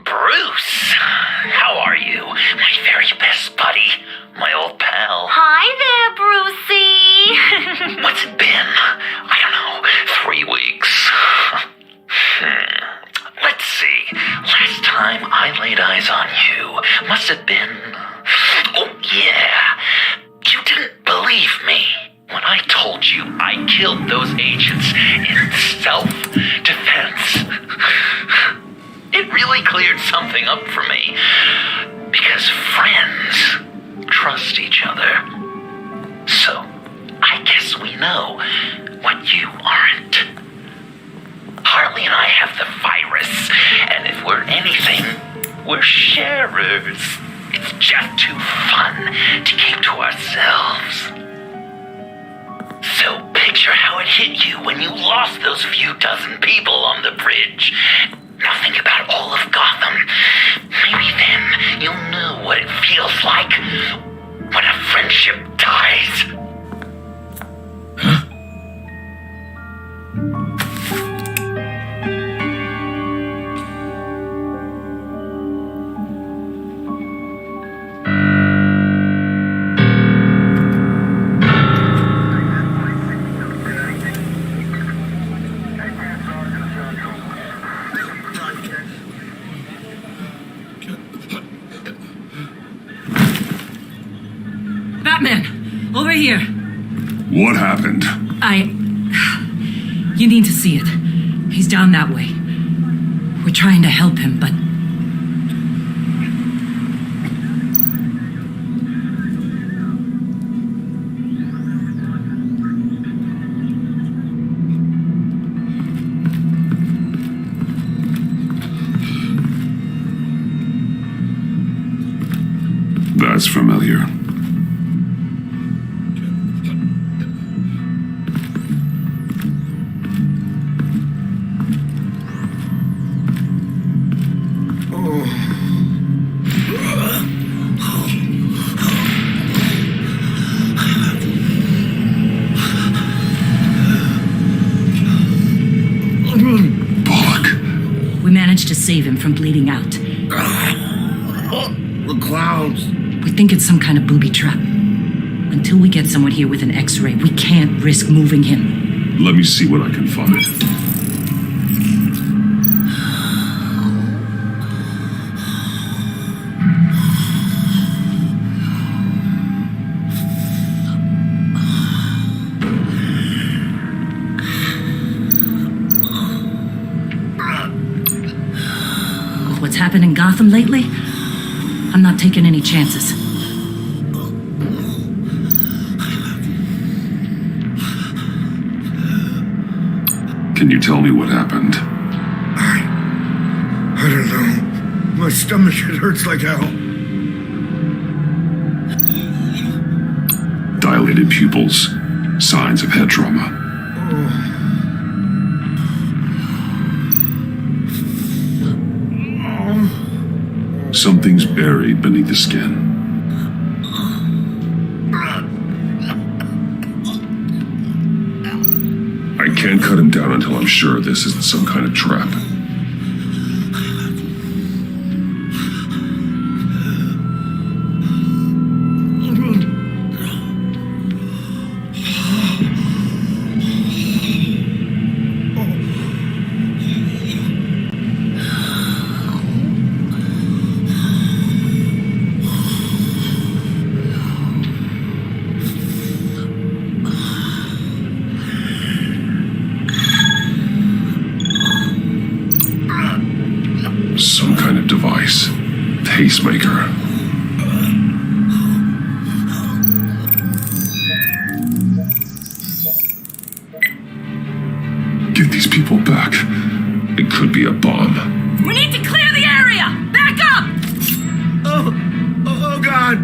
Bruce, how are you? My very best buddy, my old pal. Hi there, Brucey. What's it been? I don't know, 3 weeks. Let's see. Last time I laid eyes on you must have been... Oh, yeah. You didn't believe me when I told you I killed those agents in self-defense. It really cleared something up for me. Because friends trust each other. So, I guess we know what you aren't. Harley and I have the virus, and if we're anything, we're sharers. It's just too fun to keep to ourselves. So picture how it hit you when you lost those few dozen people on the bridge. Now think about all of Gotham. Maybe then you'll know what it feels like when a friendship dies. Batman, over here. What happened? You need to see it. He's down that way. We're trying to help him, but... That's familiar. We managed to save him from bleeding out. The clouds. We think it's some kind of booby trap. Until we get someone here with an X-ray, we can't risk moving him. Let me see what I can find. With what's happened in Gotham lately, I'm not taking any chances. Can you tell me what happened? I don't know. My stomach, it hurts like hell. Dilated pupils. Signs of head trauma. Something's buried beneath the skin. I can't cut him down until I'm sure this isn't some kind of trap. Some kind of device. Pacemaker. could be a bomb. We need to clear the area! Back up! Oh God!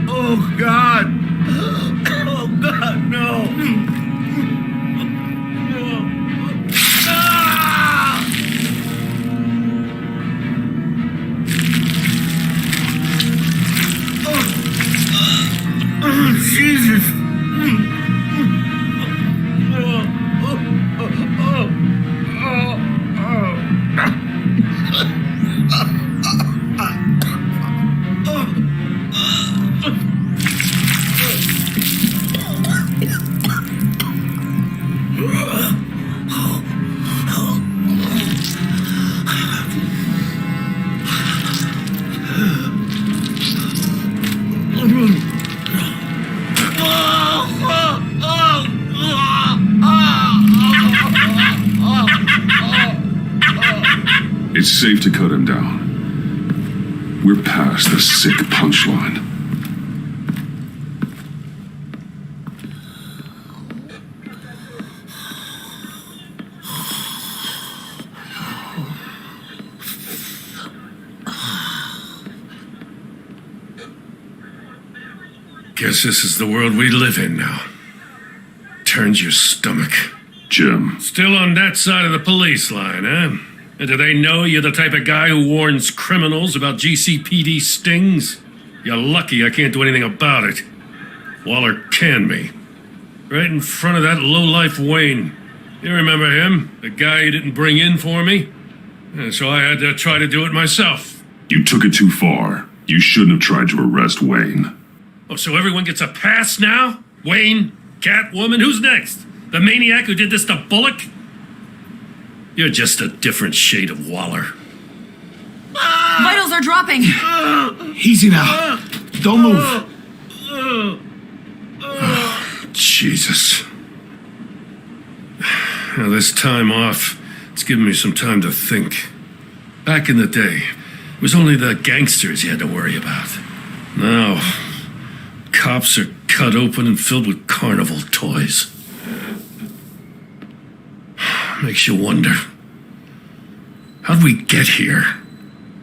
Oh God! Oh God, no! Ah! Oh, Jesus! It's safe to cut him down. We're past the sick punchline. Guess this is the world we live in now. Turns your stomach. Jim, Still on that side of the police line, eh? And do they know you're the type of guy who warns criminals about GCPD stings? You're lucky I can't do anything about it. Waller canned me. Right in front of that lowlife Wayne. You remember him? The guy you didn't bring in for me? And so I had to try to do it myself. you took it too far. You shouldn't have tried to arrest Wayne. Oh, so everyone gets a pass now? Wayne? Catwoman? Who's next? The maniac who did this to Bullock? You're just a different shade of Waller. Vitals are dropping! Easy now. Don't move. Jesus. Now, this time off, it's given me some time to think. Back in the day, it was only the gangsters you had to worry about. Now, cops are cut open and filled with carnival toys. Makes you wonder. How'd we get here?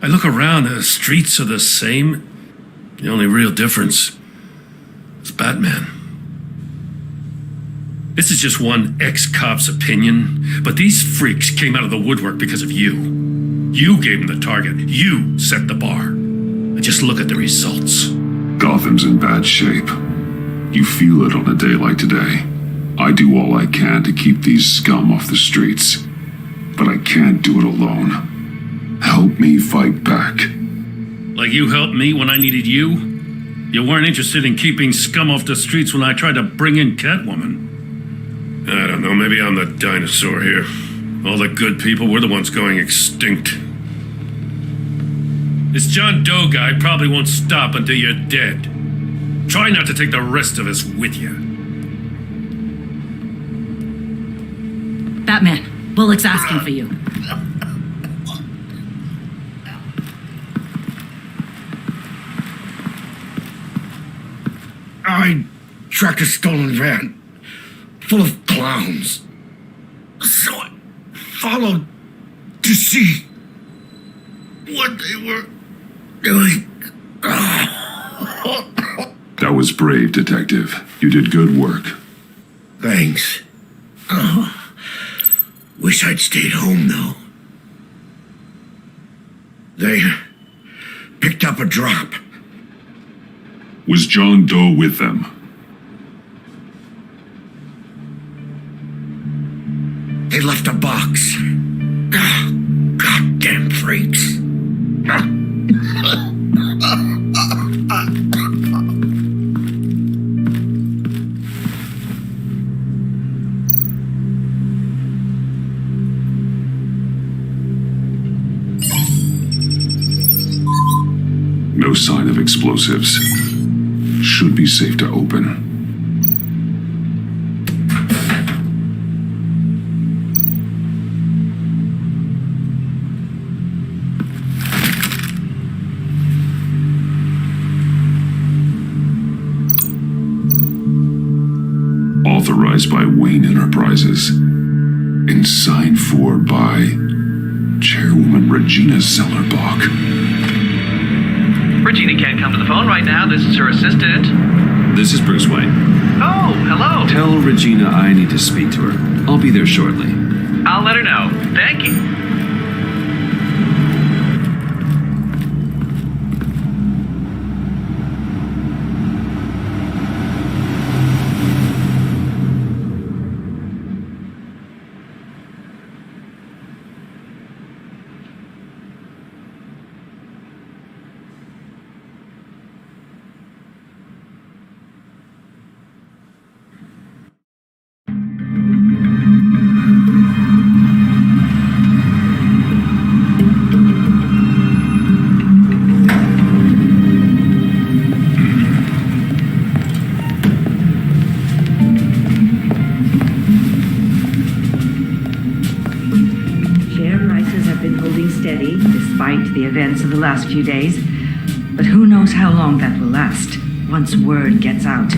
I look around, the streets are the same. The only real difference is Batman. This is just one ex-cop's opinion, but these freaks came out of the woodwork because of you. You gave them the target. You set the bar. And just look at the results. Gotham's in bad shape. You feel it on a day like today. I do all I can to keep these scum off the streets, but I can't do it alone. Help me fight back. Like you helped me when I needed you? You weren't interested in keeping scum off the streets when I tried to bring in Catwoman. I don't know, maybe I'm the dinosaur here. All the good people, we're the ones going extinct. This John Doe guy probably won't stop until you're dead. Try not to take the rest of us with you. Batman, Bullock's asking for you. I tracked a stolen van full of clowns. So I followed to see what they were doing. That was brave, Detective. You did good work. Thanks. Wish I'd stayed home, though. They picked up a drop. Was John Doe with them? They left a box. Goddamn freaks. No sign of explosives. Should be safe to open. Authorized by Wayne Enterprises and signed for by Chairwoman Regina Zellerbach. Regina can't come to the phone right now. This is her assistant. This is Bruce Wayne. Oh, hello. Tell Regina I need to speak to her. I'll be there shortly. I'll let her know. Thank you. Despite the events of the last few days. But who knows how long that will last once word gets out.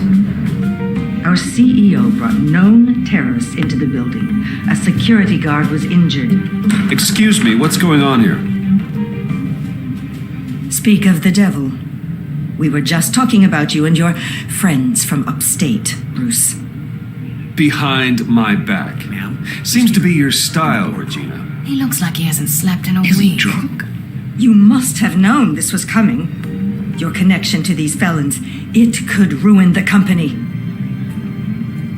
Our CEO brought known terrorists into the building. A security guard was injured. Excuse me, what's going on here? Speak of the devil. We were just talking about you and your friends from upstate, Bruce. Behind my back, ma'am. Seems to be your style, Regina. He looks like he hasn't slept in a week. Is he drunk? You must have known this was coming. Your connection to these felons, it could ruin the company.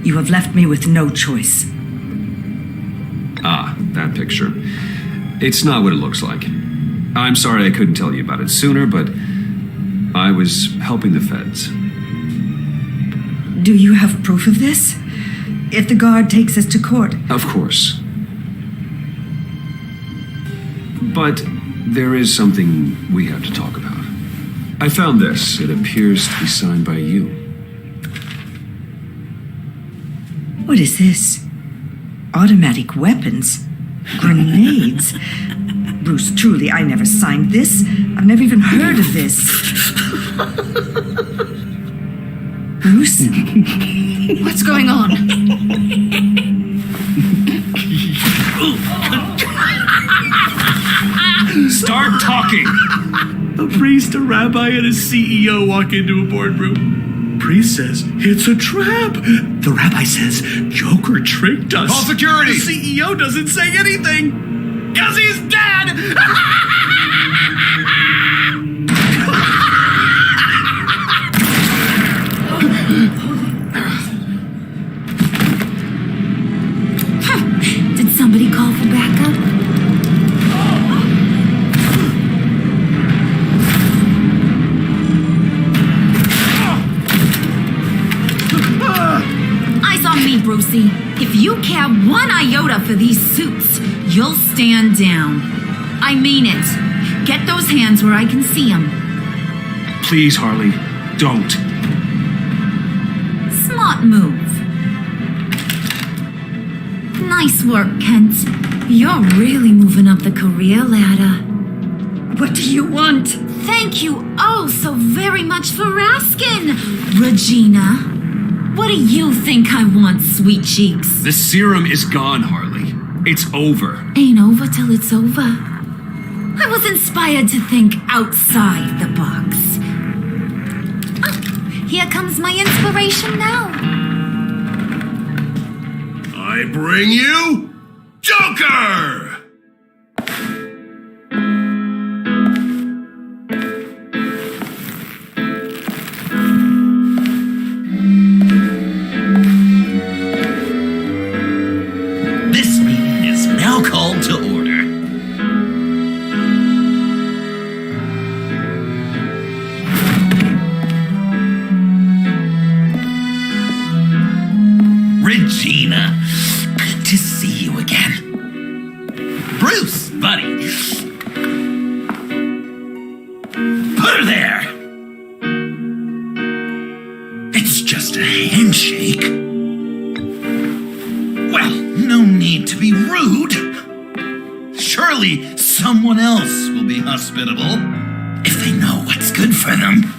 You have left me with no choice. Ah, that picture. It's not what it looks like. I'm sorry I couldn't tell you about it sooner, but I was helping the feds. Do you have proof of this? If the guard takes us to court? Of course. But there is something we have to talk about. I found this. It appears to be signed by you. What is this? Automatic weapons? Grenades? Bruce, truly, I never signed this. I've never even heard of this. Bruce? What's going on? Start talking! A priest, a rabbi, and a CEO walk into a boardroom. Priest says, it's a trap. The rabbi says, Joker tricked us. Call security! The CEO doesn't say anything. Because he's dead! Did somebody call for backup? Eyes on me, Brucey. If you care one iota for these suits, you'll stand down. I mean it. Get those hands where I can see them. Please, Harley, don't. Smart move. Nice work, Kent. You're really moving up the career ladder. What do you want? Thank you oh so very much for asking, Regina. What do you think I want, sweet cheeks? The serum is gone, Harley. It's over. Ain't over till it's over. I was inspired to think outside the box. Oh, here comes my inspiration now. I bring you Joker! This meeting is now called to order. Regina, good to see you again. Bruce, buddy. Put her there. It's just a handshake. Well, no need to be rude. Surely someone else will be hospitable if they know what's good for them.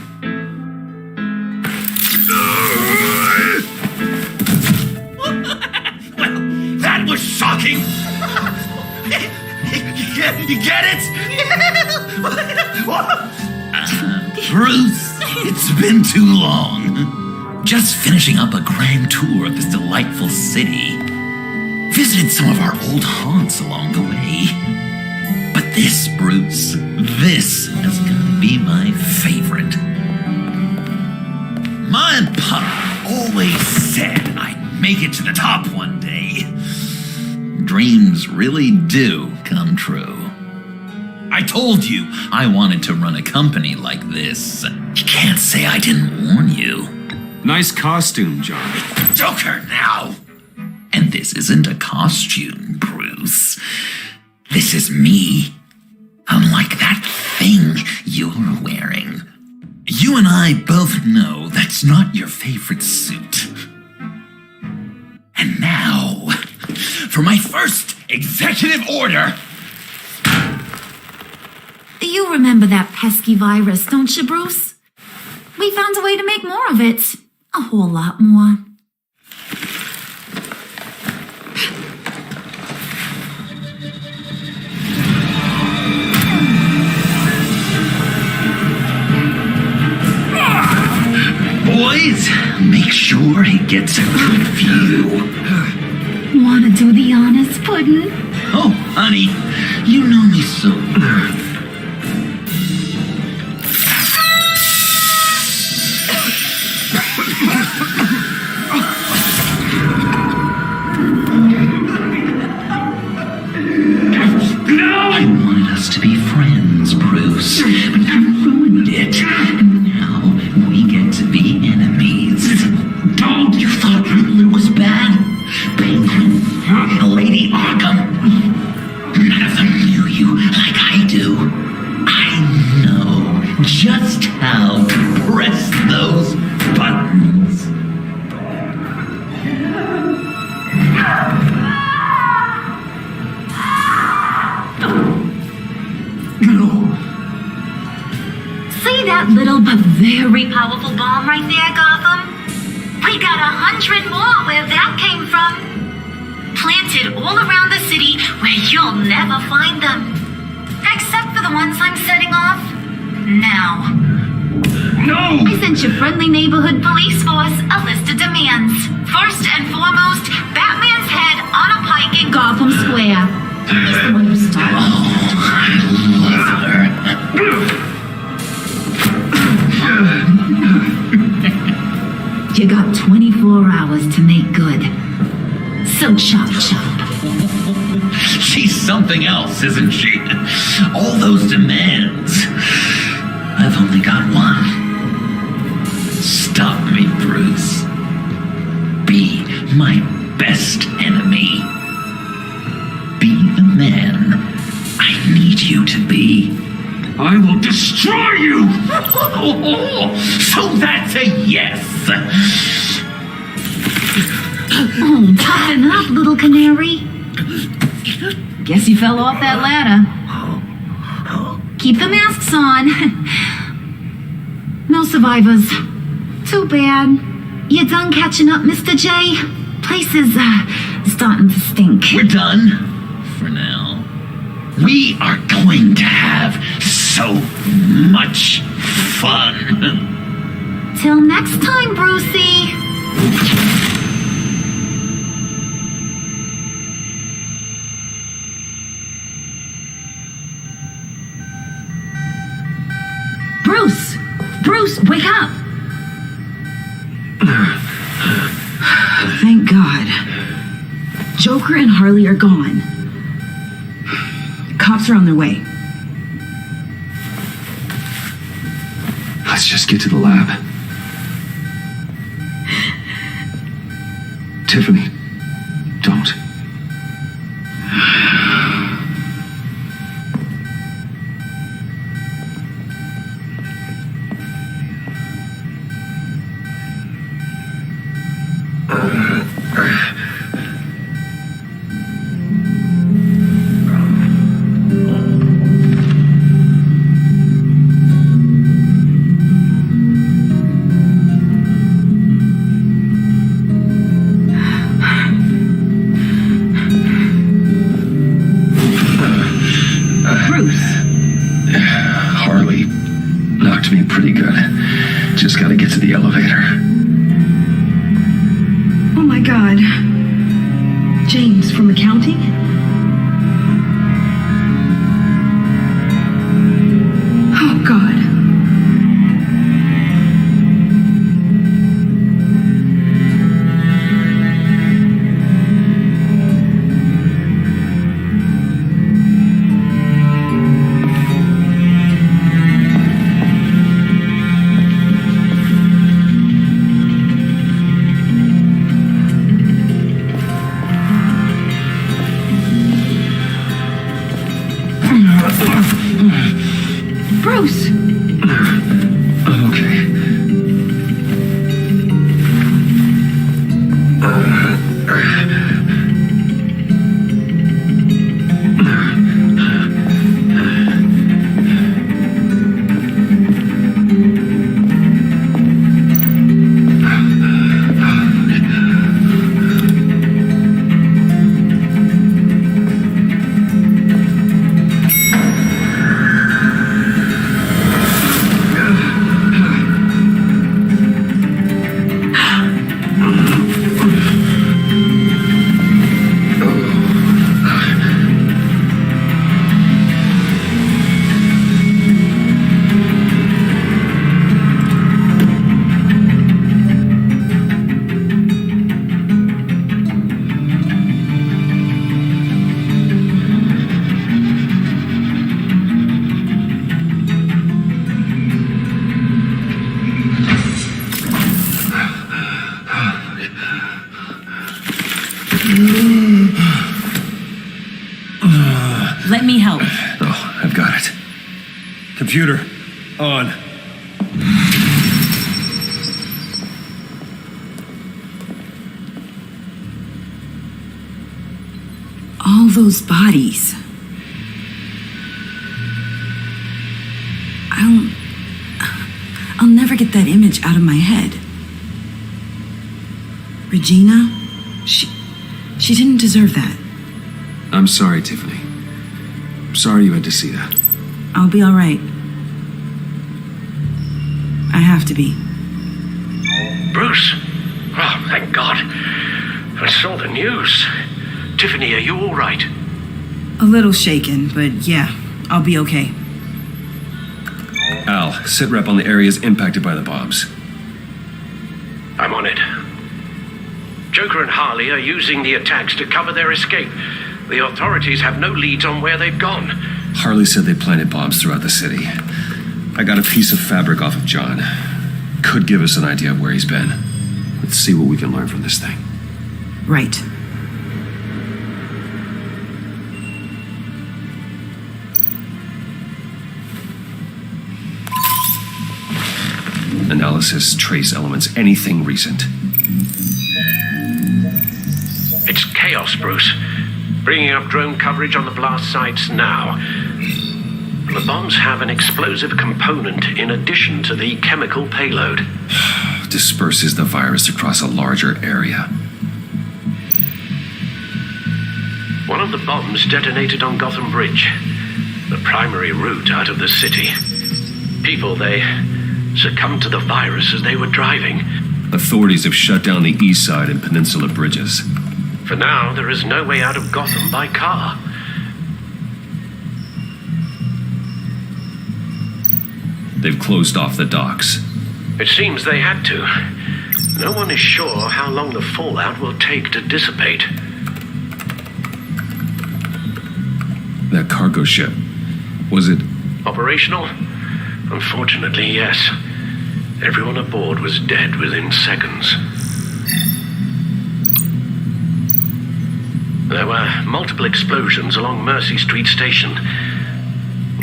Well, that was shocking. You get it? Bruce, it's been too long. Just finishing up a grand tour of this delightful city. Visited some of our old haunts along the way. But this, Bruce, this has got to be my favorite. Ma and Pop always said I'd make it to the top one day. Dreams really do come true. I told you I wanted to run a company like this. You can't say I didn't warn you. Nice costume, John. Joker now! And this isn't a costume, Bruce. This is me. Unlike that thing you're wearing. You and I both know that's not your favorite suit. And now, for my first executive order. You remember that pesky virus, don't you, Bruce? We found a way to make more of it. A whole lot more. Boys, make sure he gets a good view. Wanna do the honors, Puddin'? Oh, honey, you know me so good. I wanted us to be friends, Bruce, but you ruined it. And now we get to be enemies. Dog, you thought Riddler was bad? Penguin, Lady Arkham. None of them knew you like I do. I know just how to press those buttons. See that little but very powerful bomb right there, Gotham? We got 100 more where that came from. Planted all around the city where you'll never find them. Except for the ones I'm setting off now. No! I sent your friendly neighborhood police force a list of demands. First and foremost, Batman's head on a pike in Gotham Square. He's the one who started. Oh, I love her. You got 24 hours to make good. So chop chop. She's something else, isn't she? All those demands. I've only got one. Stop me, Bruce. Be my best enemy. Be the man I need you to be. I will destroy you! So that's a yes! Oh, toughen up, little canary. Guess you fell off that ladder. Keep the masks on. No survivors. Too bad. You done catching up, Mr. J? Place is, starting to stink. We're done. For now. We are going to have so much fun. Till next time, Brucey. Bruce, wake up! Thank God. Joker and Harley are gone. Cops are on their way. Let's just get to the lab. Tiffany, don't. God. James from accounting? Oh, God. Bruce! I'm okay. Let me help. Oh, I've got it. Computer, on. All those bodies. I'll never get that image out of my head. Regina, she didn't deserve that. I'm sorry, Tiffany. I'm sorry you had to see that. I'll be all right. I have to be. Bruce! Oh, thank God. I saw the news. Tiffany, are you all right? A little shaken, but yeah, I'll be okay. Al, sit rep on the areas impacted by the bombs. I'm on it. Joker and Harley are using the attacks to cover their escape. The authorities have no leads on where they've gone. Harley said they planted bombs throughout the city. I got a piece of fabric off of John. Could give us an idea of where he's been. Let's see what we can learn from this thing. Right. Analysis, trace elements, anything recent. It's chaos, Bruce. Bringing up drone coverage on the blast sites now. The bombs have an explosive component in addition to the chemical payload. Disperses the virus across a larger area. One of the bombs detonated on Gotham Bridge, the primary route out of the city. People, they succumbed to the virus as they were driving. Authorities have shut down the east side and peninsula bridges. For now, there is no way out of Gotham by car. They've closed off the docks. It seems they had to. No one is sure how long the fallout will take to dissipate. That cargo ship, was it? Operational? Unfortunately, yes. Everyone aboard was dead within seconds. There were multiple explosions along Mercy Street Station,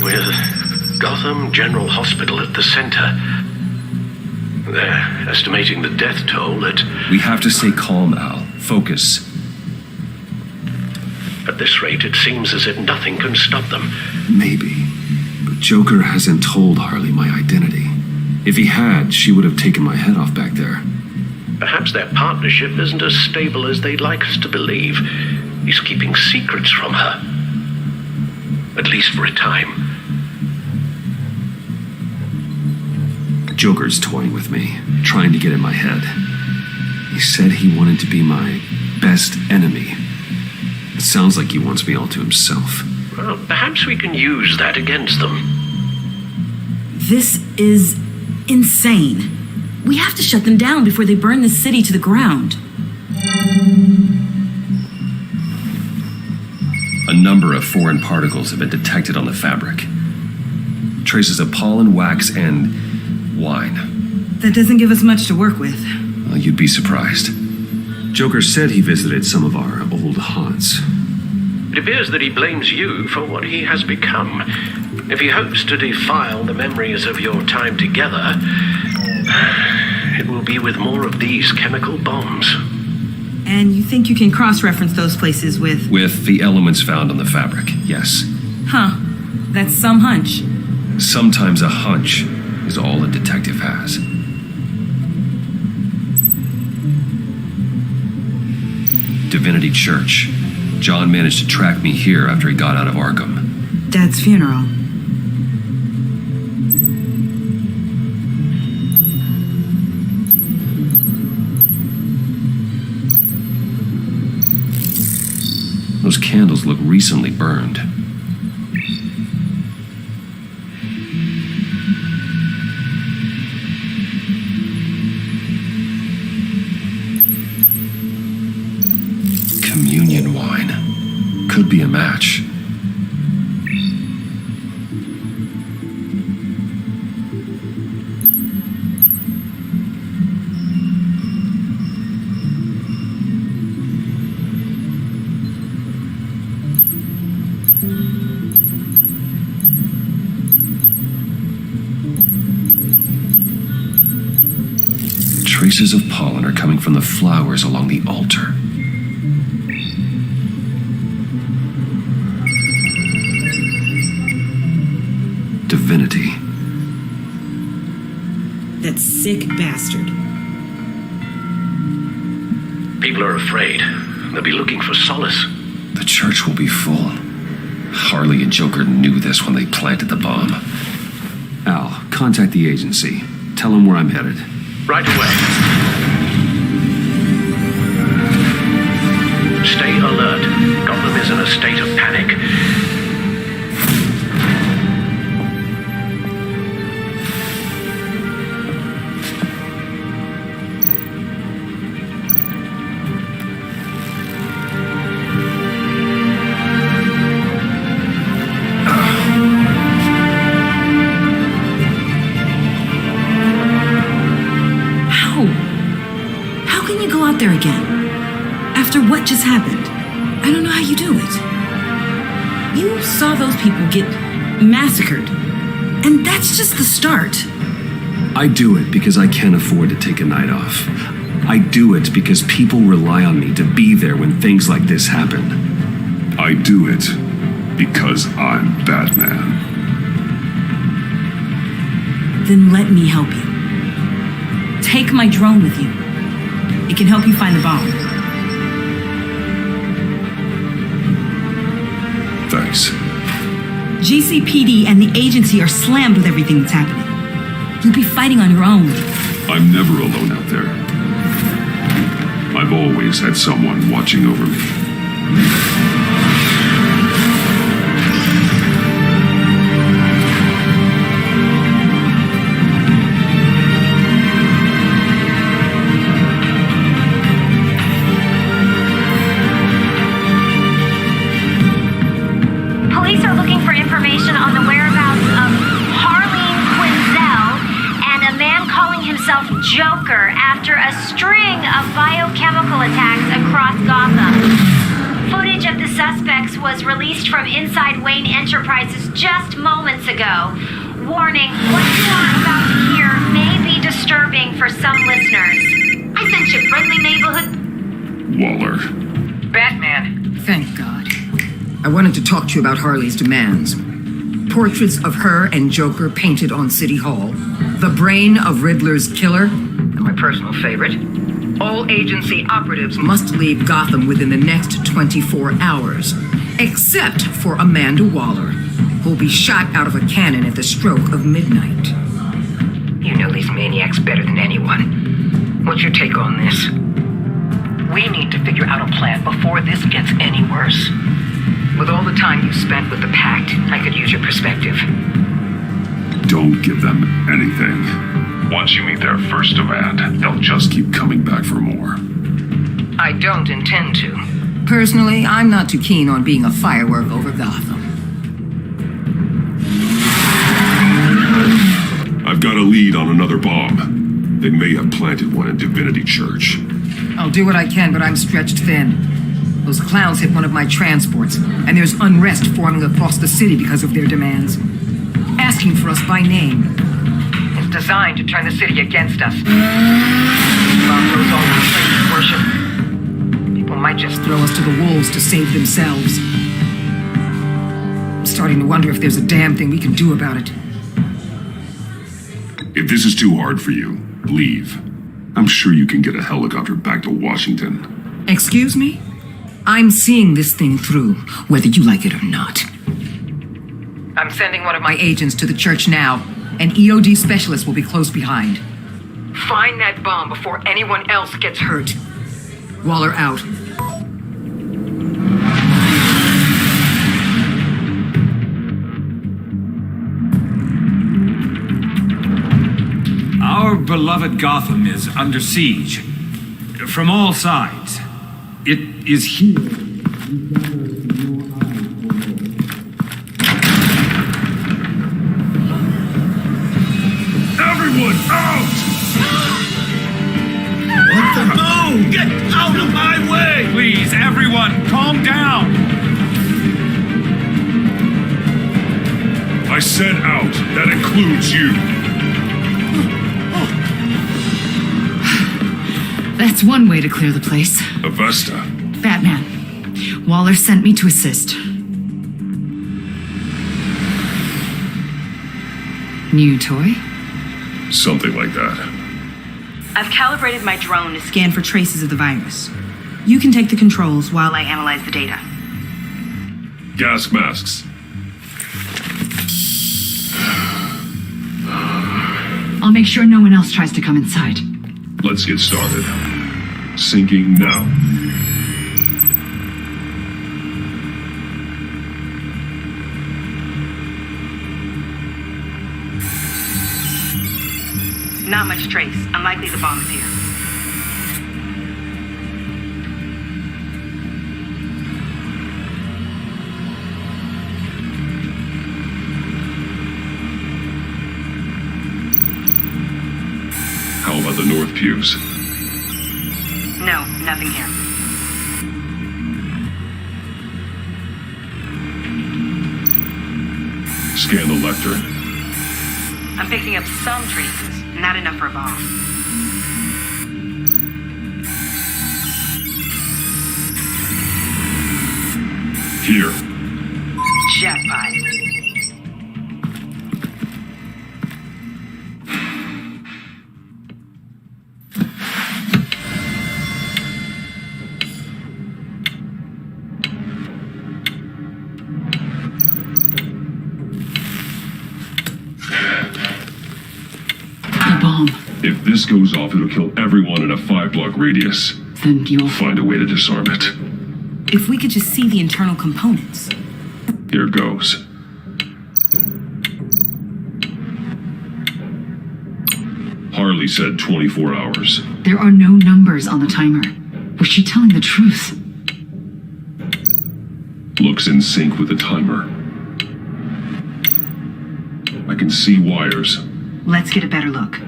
with Gotham General Hospital at the center. They're estimating the death toll at... We have to stay calm, Al. Focus. At this rate, it seems as if nothing can stop them. Maybe. But Joker hasn't told Harley my identity. If he had, she would have taken my head off back there. Perhaps their partnership isn't as stable as they'd like us to believe. He's keeping secrets from her. At least for a time. Joker's toying with me, trying to get in my head. He said he wanted to be my best enemy. It sounds like he wants me all to himself. Well, perhaps we can use that against them. This is insane. We have to shut them down before they burn the city to the ground. A number of foreign particles have been detected on the fabric. Traces of pollen, wax, and wine. That doesn't give us much to work with. Well, you'd be surprised. Joker said he visited some of our old haunts. It appears that he blames you for what he has become. If he hopes to defile the memories of your time together, it will be with more of these chemical bombs. And you think you can cross-reference those places with... With the elements found on the fabric, yes. Huh. That's some hunch. Sometimes a hunch is all a detective has. Divinity Church. John managed to track me here after he got out of Arkham. Dad's funeral. Those candles look recently burned. Communion wine. Could be a match. Traces of pollen are coming from the flowers along the altar. Divinity. That sick bastard. People are afraid. They'll be looking for solace. The church will be full. Harley and Joker knew this when they planted the bomb. Al, contact the agency. Tell them where I'm headed. Right away. Stay alert. Gotham is in a state of panic. There again. After what just happened. I don't know how you do it. You saw those people get massacred. And that's just the start. I do it because I can't afford to take a night off. I do it because people rely on me to be there when things like this happen. I do it because I'm Batman. Then let me help you. Take my drone with you. It can help you find the bomb. Thanks. GCPD and the agency are slammed with everything that's happening. You'll be fighting on your own. I'm never alone out there. I've always had someone watching over me. Joker after a string of biochemical attacks across Gotham. Footage of the suspects was released from inside Wayne Enterprises just moments ago. Warning, what you are about to hear may be disturbing for some listeners. I sent you friendly neighborhood... Waller. Batman. Thank God. I wanted to talk to you about Harley's demands. Portraits of her and Joker painted on City Hall. The brain of Riddler's killer, and my personal favorite. All agency operatives must leave Gotham within the next 24 hours, except for Amanda Waller, who'll be shot out of a cannon at the stroke of midnight. You know these maniacs better than anyone. What's your take on this? We need to figure out a plan before this gets any worse. With all the time you spent with the Pact, I could use your perspective. Don't give them anything. Once you meet their first demand, they'll just keep coming back for more. I don't intend to. Personally, I'm not too keen on being a firework over Gotham. I've got a lead on another bomb. They may have planted one in Divinity Church. I'll do what I can, but I'm stretched thin. Those clowns hit one of my transports, and there's unrest forming across the city because of their demands. Asking for us by name. It's designed to turn the city against us. Bomb goes all the places worship. People might just throw us to the wolves to save themselves. I'm starting to wonder if there's a damn thing we can do about it. If this is too hard for you, leave. I'm sure you can get a helicopter back to Washington. Excuse me? I'm seeing this thing through, whether you like it or not. I'm sending one of my agents to the church now. An EOD specialist will be close behind. Find that bomb before anyone else gets hurt. Waller out. Our beloved Gotham is under siege. From all sides. It is here. Everyone out! What the? No! Get out of my way! Please, everyone, calm down. I said out. That includes you. That's one way to clear the place. Avesta. Batman. Waller sent me to assist. New toy? Something like that. I've calibrated my drone to scan for traces of the virus. You can take the controls while I analyze the data. Gas masks. I'll make sure no one else tries to come inside. Let's get started. Syncing now. Not much trace. Unlikely the bomb is here. How about the north pews? No, nothing here. Scan the lectern. I'm picking up some traces. Not enough for a bomb. Here. Jackpot. If this goes off, it'll kill everyone in a 5-block radius. Then you'll find a way to disarm it. If we could just see the internal components. Here goes. Harley said 24 hours. There are no numbers on the timer. Was she telling the truth? Looks in sync with the timer. I can see wires. Let's get a better look.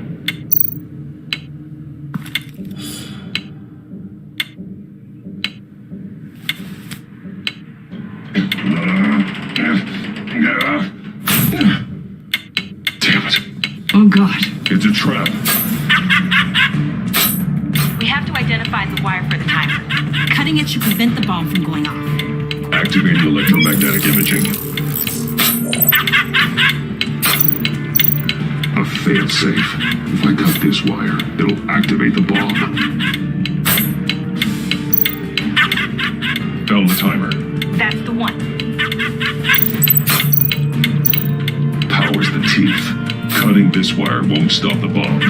Damn it. Oh, God. It's a trap. We have to identify the wire for the timer. Cutting it should prevent the bomb from going off. Activating electromagnetic imaging. A fail-safe. If I cut this wire, it'll activate the bomb. Found the timer. That's the one. Powers the teeth. Cutting this wire won't stop the bomb.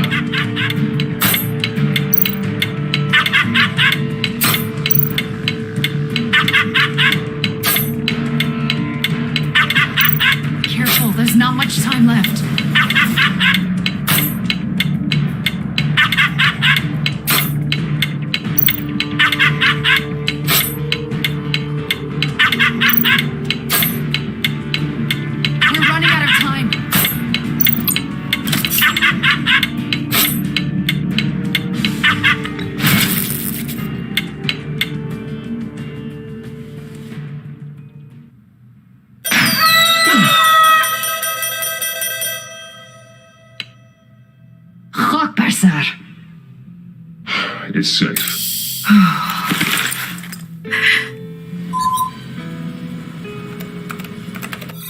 is safe.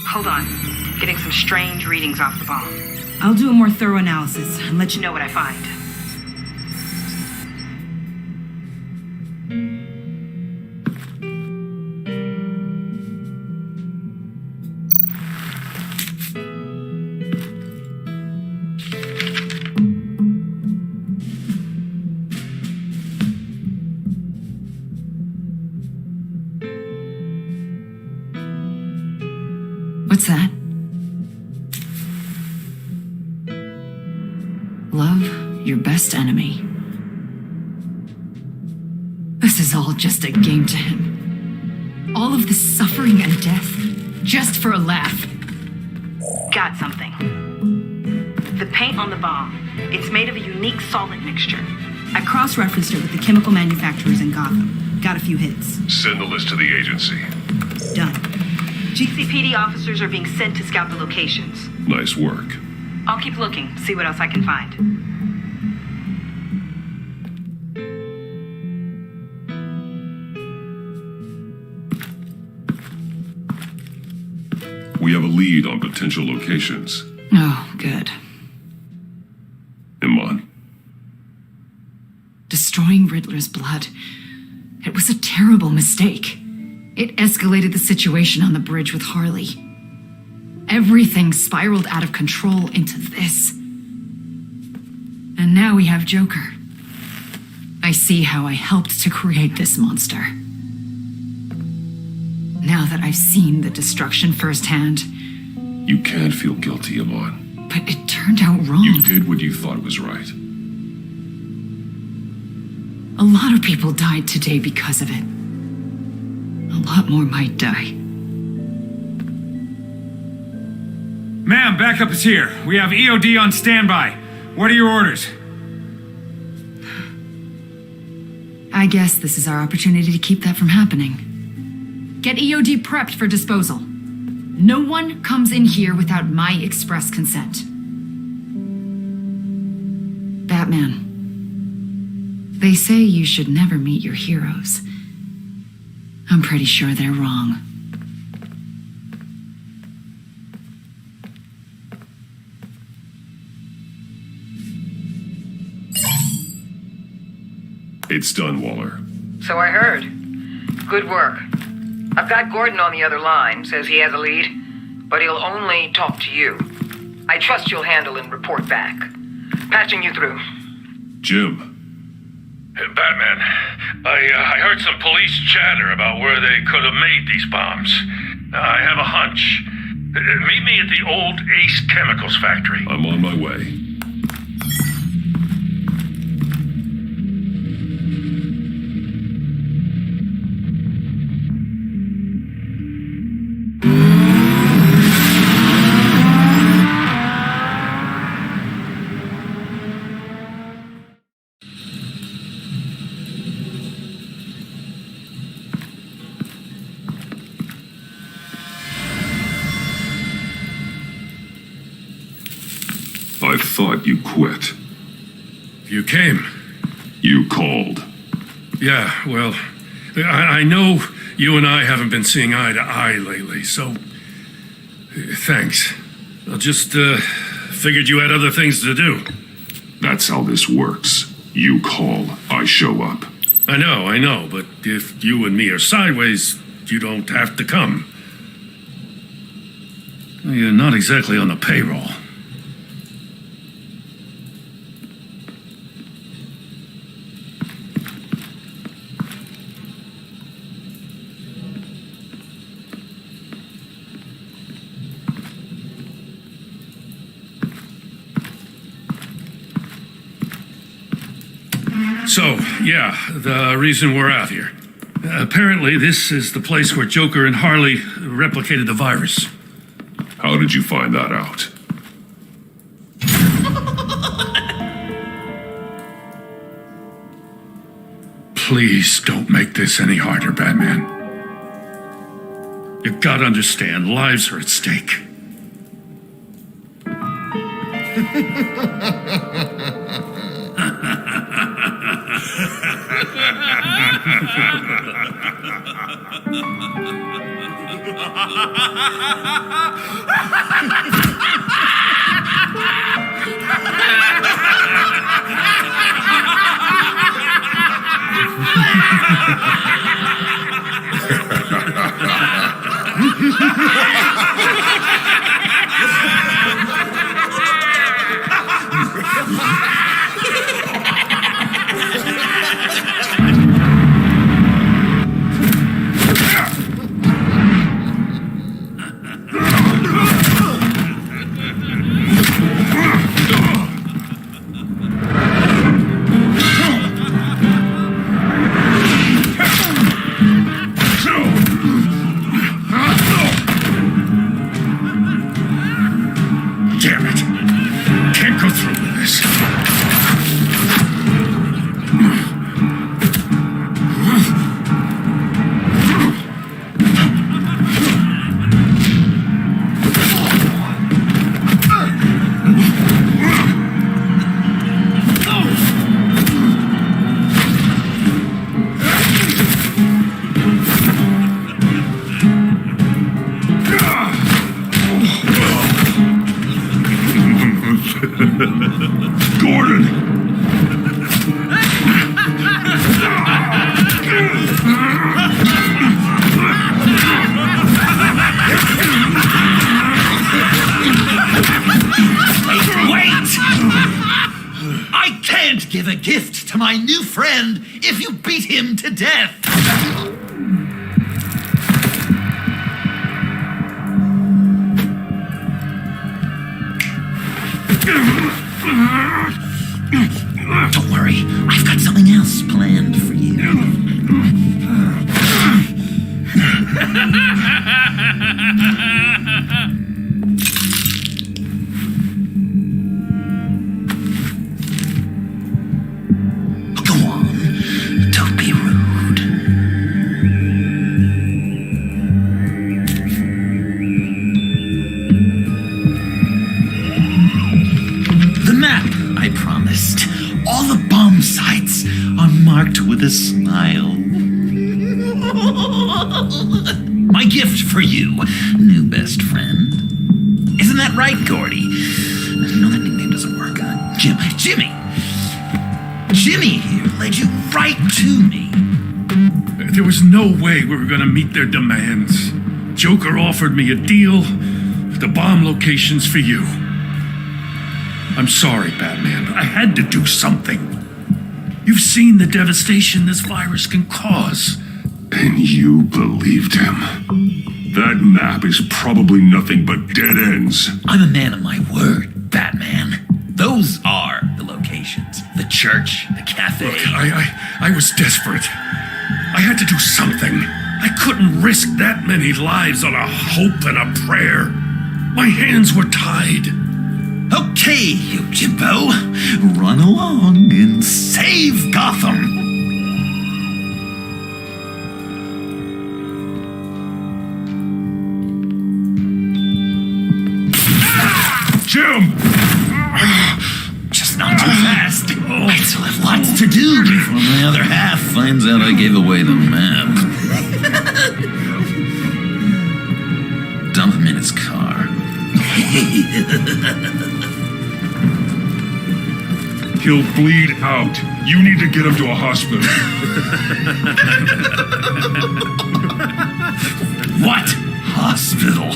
Hold on. Getting some strange readings off the bomb. I'll do a more thorough analysis and let you know what I find. What's that? Love your best enemy. This is all just a game to him. All of this suffering and death, just for a laugh. Got something. The paint on the bomb. It's made of a unique solvent mixture. I cross-referenced it with the chemical manufacturers in Gotham. Got a few hits. Send the list to the agency. Done. GCPD officers are being sent to scout the locations. Nice work. I'll keep looking, see what else I can find. We have a lead on potential locations. Oh, good. Iman. Destroying Riddler's blood. It was a terrible mistake. It escalated the situation on the bridge with Harley. Everything spiraled out of control into this. And now we have Joker. I see how I helped to create this monster. Now that I've seen the destruction firsthand. You can't feel guilty, Iman. But it turned out wrong. You did what you thought was right. A lot of people died today because of it. A lot more might die. Ma'am, backup is here. We have EOD on standby. What are your orders? I guess this is our opportunity to keep that from happening. Get EOD prepped for disposal. No one comes in here without my express consent. Batman. They say you should never meet your heroes. I'm pretty sure they're wrong. It's done, Waller. So I heard. Good work. I've got Gordon on the other line, says he has a lead, but he'll only talk to you. I trust you'll handle and report back. Patching you through. Jim. Batman, I heard some police chatter about where they could have made these bombs. I have a hunch. Meet me at the old Ace Chemicals factory. I'm on my way. I thought you quit. You came. You called. Yeah, well, I know you and I haven't been seeing eye to eye lately, so thanks. I just figured you had other things to do. That's how this works. You call, I show up. I know, but if you and me are sideways, you don't have to come. You're not exactly on the payroll. So, yeah, the reason we're out here. Apparently, this is the place where Joker and Harley replicated the virus. How did you find that out? Please don't make this any harder, Batman. You gotta understand, lives are at stake. Damn it. Can't go through with this. Gordon! Wait! I can't give a gift to my new friend if you beat him to death! Don't worry, I've got something else planned for you. Go on, don't be rude. The map I promised. All the bomb sites are marked with a smile. My gift for you, new best friend. Isn't that right, Gordy? No, that nickname doesn't work. Jimmy. Jimmy here led you right to me. There was no way we were going to meet their demands. Joker offered me a deal. The bomb locations for you. I'm sorry, Batman, but I had to do something. You've seen the devastation this virus can cause. And you believed him. That map is probably nothing but dead ends. I'm a man of my word, Batman. Those are the locations. The church, the cafe. Look, I was desperate. I had to do something. I couldn't risk that many lives on a hope and a prayer. My hands were tied. Okay, you Jimbo. Run along and save Gotham. Jim! Just not too fast. I still have lots to do before my other half finds out I gave away the map. Dump him in his car. He'll bleed out. You need to get him to a hospital. What? Hospital?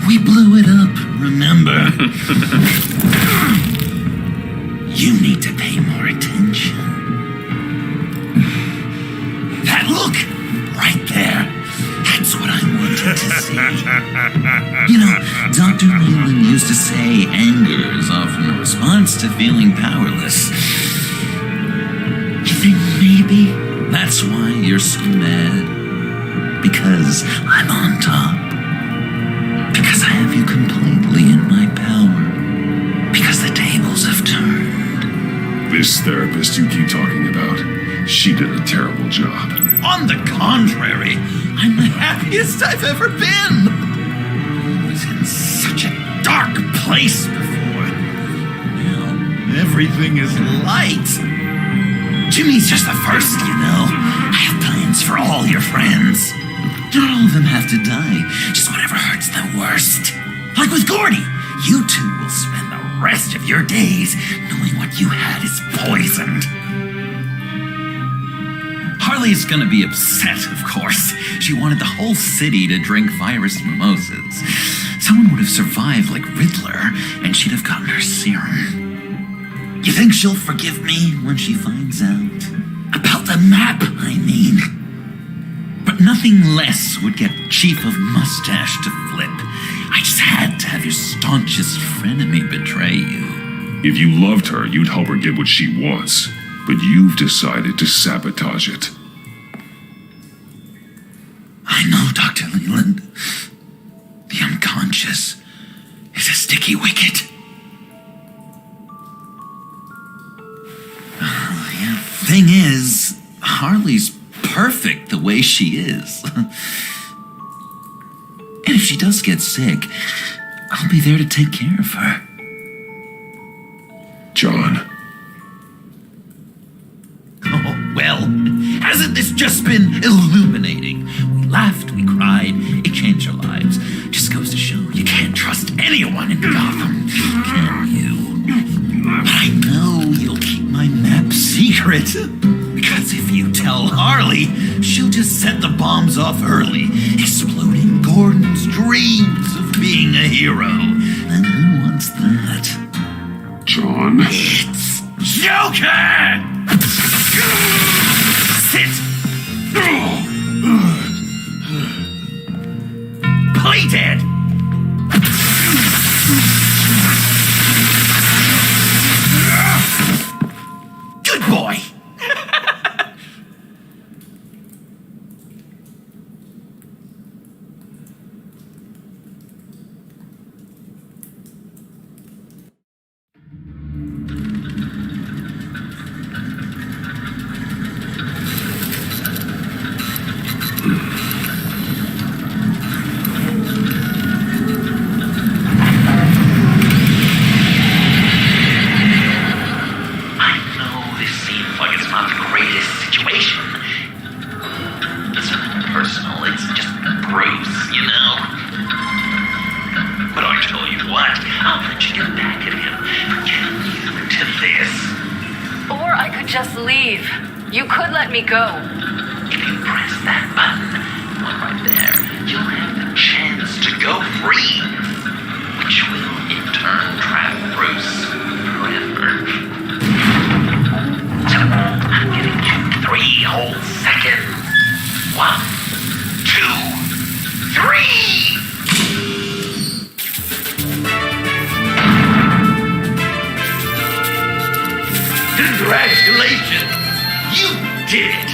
We blew it up, remember? You need to pay more attention. That look! Right there. That's what I wanted to see. You know, Dr. Leland used to say anger is often a response to feeling powerless. You think maybe that's why you're so mad? Because I'm on top. Because I have you completely in my power. Because the tables have turned. This therapist you keep talking about, she did a terrible job. On the contrary, I'm the happiest I've ever been. I was in such a dark place before. Now, everything is light. Jimmy's just the first, you know. I have plans for all your friends. Not all of them have to die, just whatever hurts them worst. Like with Gordy, you two will spend the rest of your days knowing what you had is poisoned. Harley's gonna be upset, of course. She wanted the whole city to drink virus mimosas. Someone would have survived like Riddler, and she'd have gotten her serum. You think she'll forgive me when she finds out? About the map, I mean. But nothing less would get Chief of Mustache to flip. I just had to have your staunchest frenemy betray you. If you loved her, you'd help her get what she wants. But you've decided to sabotage it. I know, Dr. Leland. The unconscious is a sticky wicket. Thing is, Harley's perfect the way she is. And if she does get sick, I'll be there to take care of her. John. Oh, well, hasn't this just been illuminating? We laughed, we cried, it changed our lives. Just goes to show you can't trust anyone in Gotham, can you? But I know you'll keep my map secret. Because if you tell Harley, she'll just set the bombs off early, exploding Gordon's dreams of being a hero. And who wants that? John. It's Joker! Sit! Play dead! Good boy! Just leave. You could let me go. If you press that button, one right there, you'll have the chance to go free, which will in turn trap Bruce forever. So, I'm giving you 3 whole seconds. 1, 2, 3! Congratulations! You did it!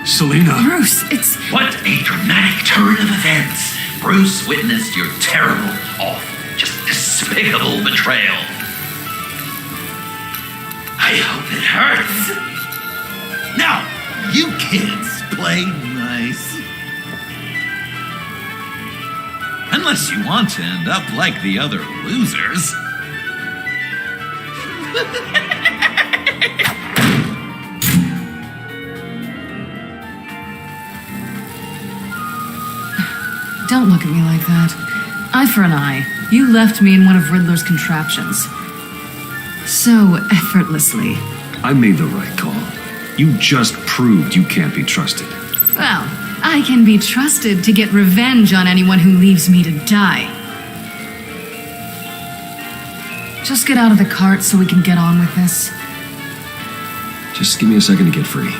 Selena. Bruce, it's... What a dramatic turn of events! Bruce witnessed your terrible, awful, just despicable betrayal. I hope it hurts. Now, you kids play nice. Unless you want to end up like the other losers. Don't look at me like that. Eye for an eye. You left me in one of Riddler's contraptions. So effortlessly. I made the right call. You just proved you can't be trusted. Well, I can be trusted to get revenge on anyone who leaves me to die. Just get out of the cart so we can get on with this. Just give me a second to get free.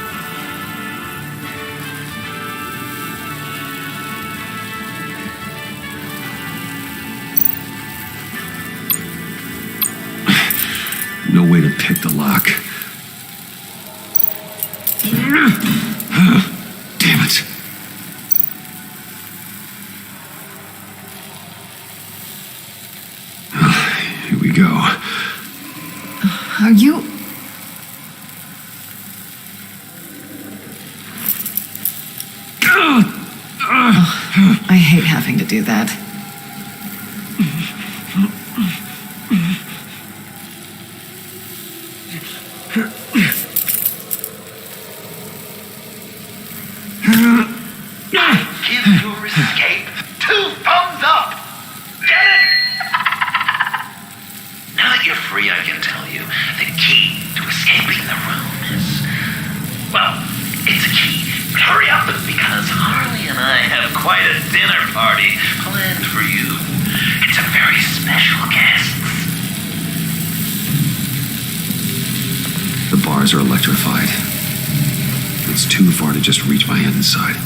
No way to pick the lock. Damn it. Here we go. Are you... I hate having to do that. Give your escape, 2 thumbs up! Get it? Now that you're free, I can tell you the key to escaping the room is... well, it's a key. But hurry up, because Harley and I have quite a dinner party planned for you. It's a very special guest. The bars are electrified. It's too far to just reach my hand inside.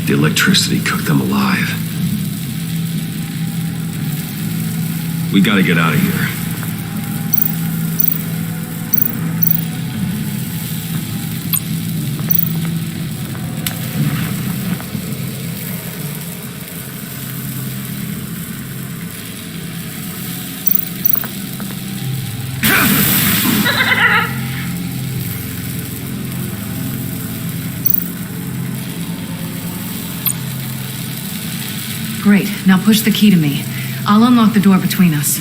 The electricity cooked them alive. We gotta get out of here. Great. Now push the key to me. I'll unlock the door between us.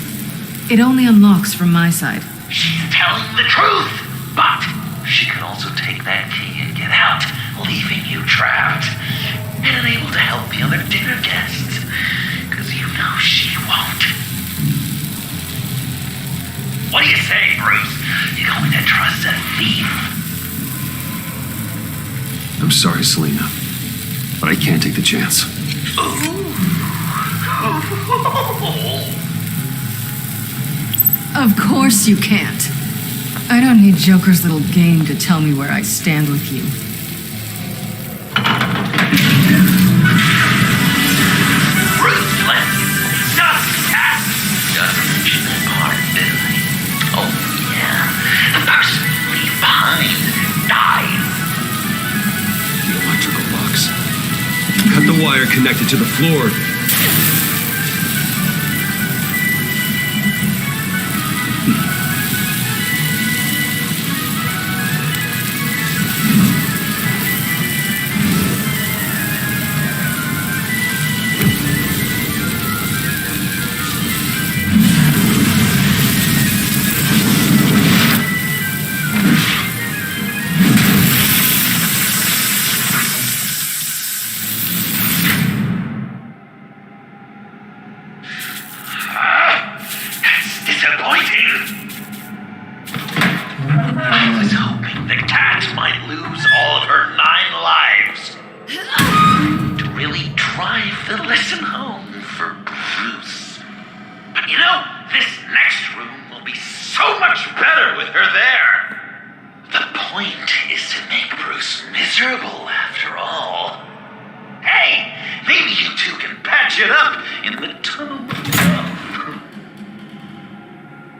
It only unlocks from my side. She's telling the truth, but she could also take that key and get out, leaving you trapped and unable to help the other dinner guests, because you know she won't. What do you say, Bruce? You going to trust a thief? I'm sorry, Selina, but I can't take the chance. Of course you can't. I don't need Joker's little game to tell me where I stand with you. Ruthless! Just mention that part, didn't I? Oh, yeah. The person you leave behind died. The electrical box. Cut the wire connected to the floor.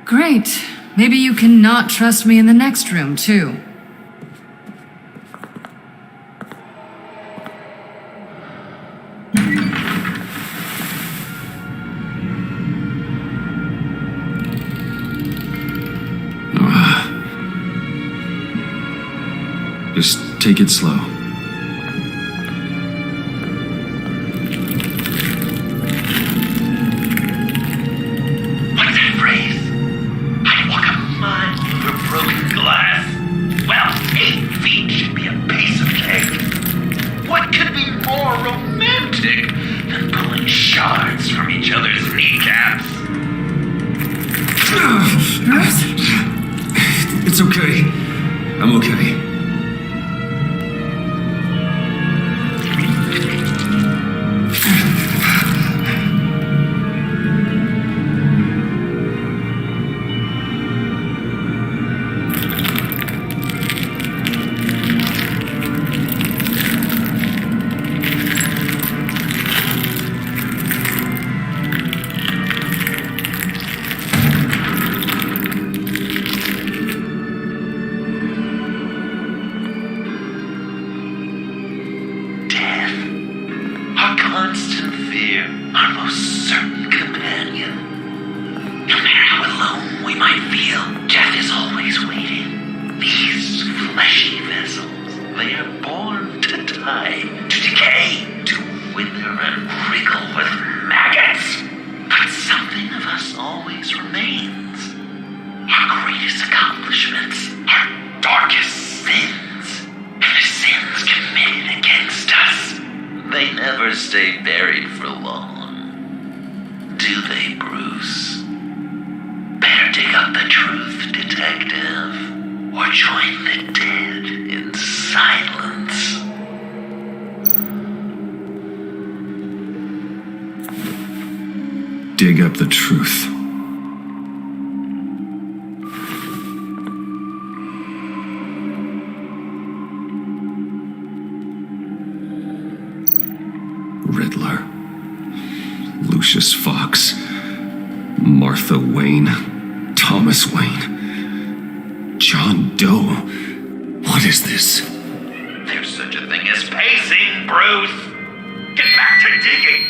Great. Maybe you can not trust me in the next room, too. Just take it slow. It's okay. I'm okay. Always our greatest accomplishments, our darkest sins, and the sins committed against us. They never stay buried for long, do they, Bruce? Better dig up the truth, detective, or join the dead in silence. Dig up the truth. Riddler. Lucius Fox. Martha Wayne. Thomas Wayne. John Doe. What is this? There's such a thing as pacing, Bruce! Get back to digging!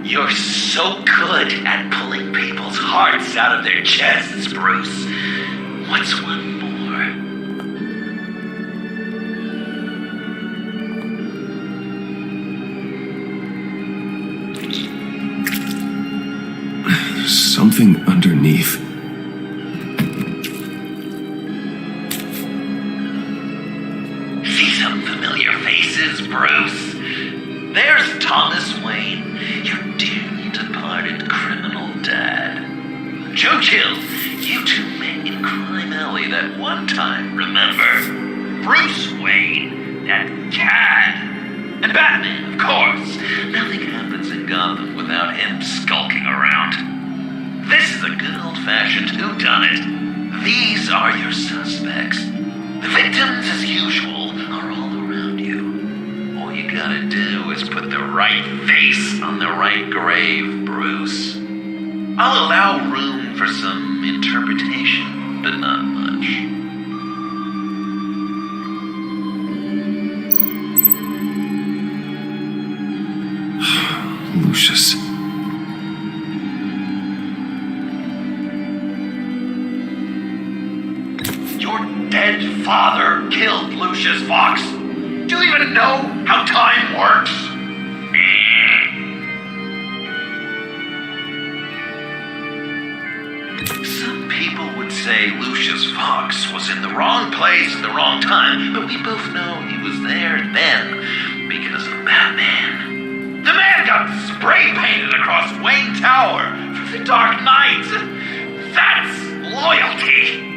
You're so good at pulling people's hearts out of their chests, Bruce. What's one more? Something underneath. See some familiar faces, Bruce? There's Thomas Wayne, your dearly departed criminal dad. Joe Chill, you two met in Crime Alley that one time, remember? Bruce Wayne, that cad. And Batman, of course. Nothing happens in Gotham without him skulking around. This is a good old-fashioned whodunit. These are your suspects. The victims, as usual, are all around you. All you gotta do is put the right face on the right grave, Bruce. I'll allow room for some interpretation, but not much. Lucius. Your dead father killed Lucius Fox. Do you even know how time works? Some people would say Lucius Fox was in the wrong place at the wrong time, but we both know he was there then because of Batman. The man got spray painted across Wayne Tower for the Dark Knight. That's loyalty.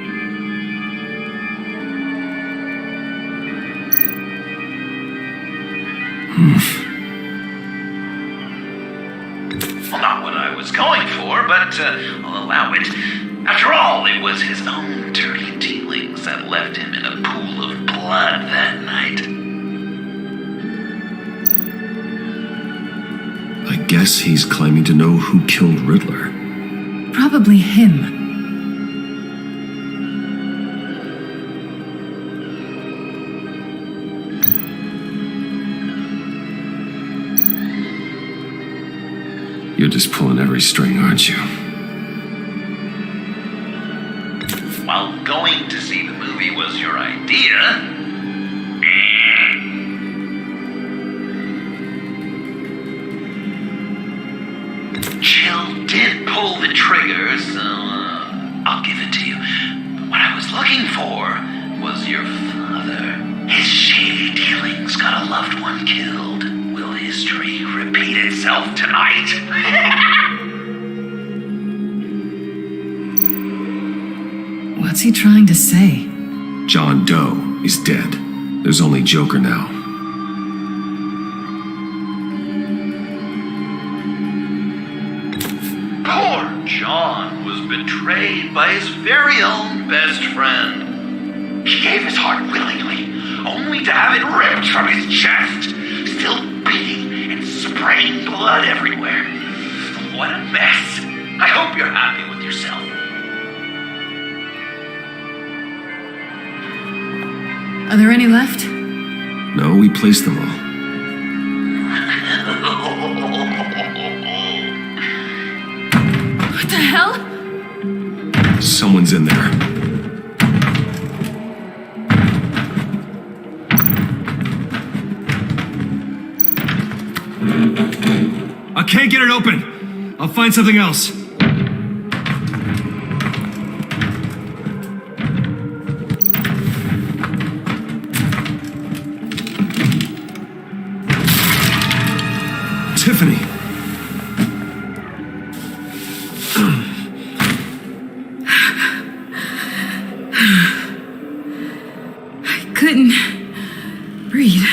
Well, not what I was going for, but I'll allow it. After all, it was his own dirty dealings that left him in a pool of blood that night. I guess he's claiming to know who killed Riddler. Probably him. You're just pulling every string, aren't you? While going to see the movie was your idea, Chill did pull the trigger, so I'll give it to you. But what I was looking for was your father. His shady dealings got a loved one killed. Will history repeat itself tonight? What's he trying to say? John Doe is dead. There's only Joker now. Poor John was betrayed by his very own best friend. He gave his heart willingly, only to have it ripped from his chest, still beating and spraying blood everywhere. What a mess. I hope you're happy with yourself. Are there any left? No, we placed them all. What the hell? Someone's in there. I can't get it open. I'll find something else. Tiffany. I couldn't breathe.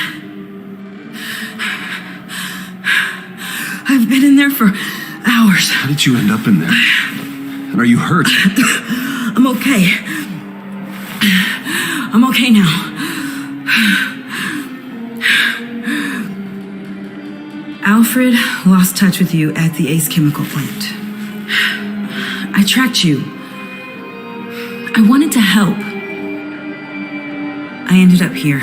I've been in there for hours. How did you end up in there? And are you hurt? I'm okay. I'm okay now. Alfred lost touch with you at the Ace Chemical plant. I tracked you. I wanted to help. I ended up here.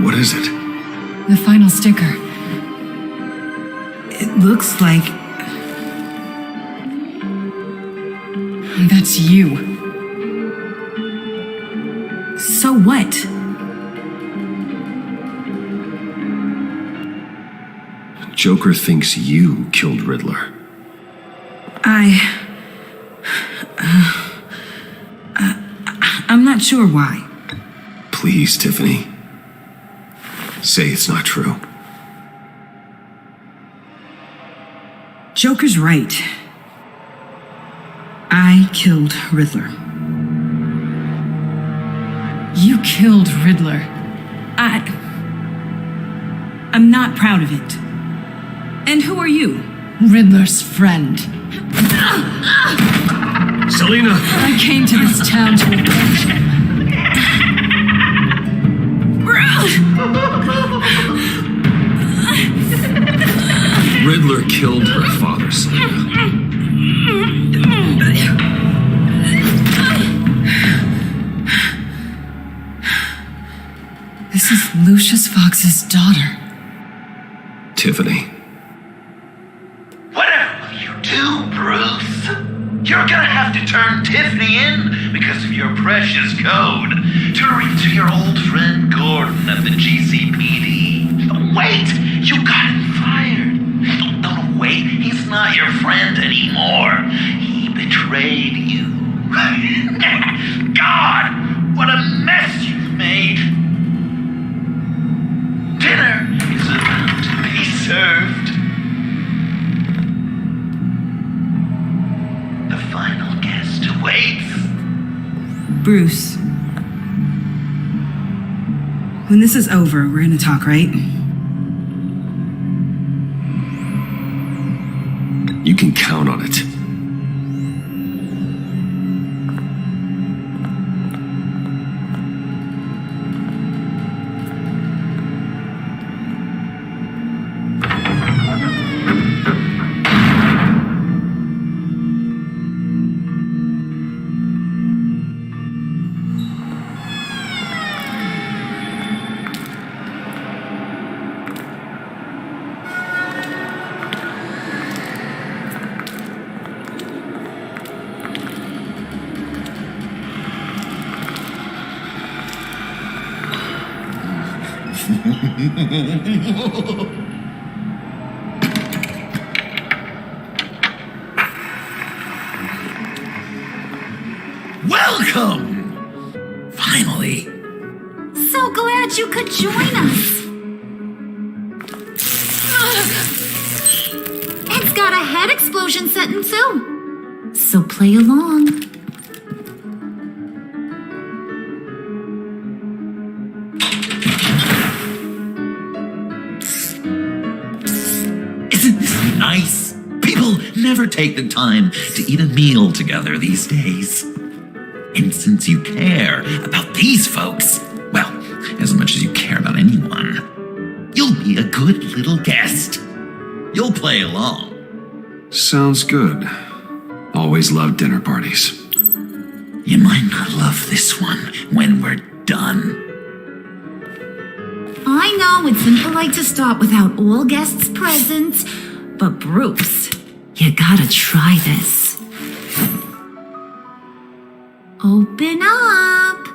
What is it? The final sticker. It looks like... That's you. So what? Joker thinks you killed Riddler. I'm not sure why. Please, Tiffany. Say it's not true. Joker's right. I killed Riddler. You killed Riddler. I'm not proud of it. And who are you? Riddler's friend. Selina! I came to this town to avenge him. Riddler killed her father, Selina. This is Lucius Fox's daughter. Tiffany. Whatever will you do, Bruce? You're gonna have to turn Tiffany in because of your precious code. Turn her into your old friend Gordon of the GCPD. Wait! You got him fired. No, wait. He's not your friend anymore. He betrayed you. God! What a mess you've made! Dinner is about to be served. The final guest awaits. Bruce. When this is over, we're gonna talk, right? You can count on it. Welcome! Finally. So glad you could join us. It's got a head explosion setting too. So play along. Isn't this nice? People never take the time to eat a meal together these days. And since you care about these folks, well, as much as you care about anyone, you'll be a good little guest. You'll play along. Sounds good. Always loved dinner parties. You might not love this one when we're done. I know it's impolite to start without all guests present, but Bruce, you gotta try this. Open up.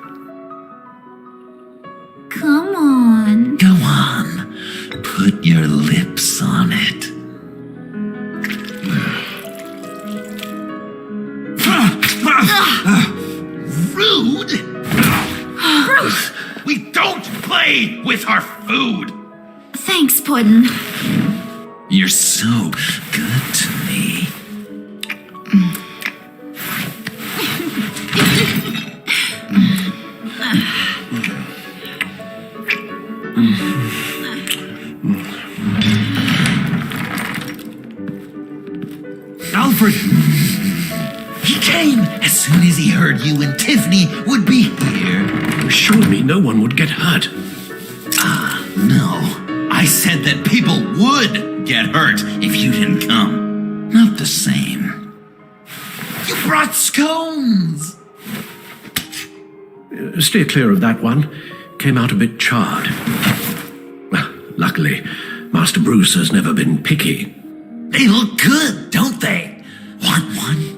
Come on. Go on. Put your lips on it. Rude! Bruce! We don't play with our food! Thanks, Puddin'. You're so good to me. Alfred! He came as soon as he heard you and Tiffany would be here. You assured me no one would get hurt. No. I said that people would get hurt if you didn't come. Not the same. You brought scones! Steer clear of that one. Came out a bit charred. Well, luckily, Master Bruce has never been picky. They look good, don't they? Want one?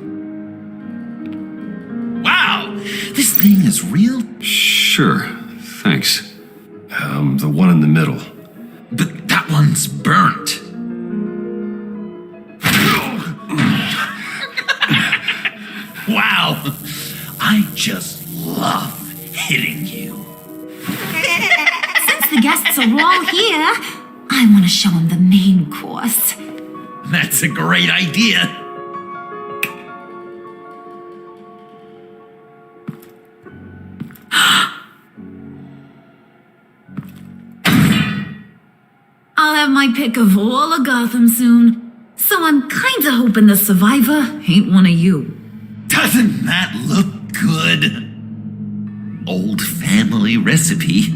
Wow! This thing is real. Sure, thanks. The one in the middle. But that one's burnt. Wow! I just love hitting you. Since the guests are all here, I want to show them the main course. That's a great idea. I'll have my pick of all of Gotham soon, so I'm kinda hoping the survivor ain't one of you. Doesn't that look good? Old family recipe.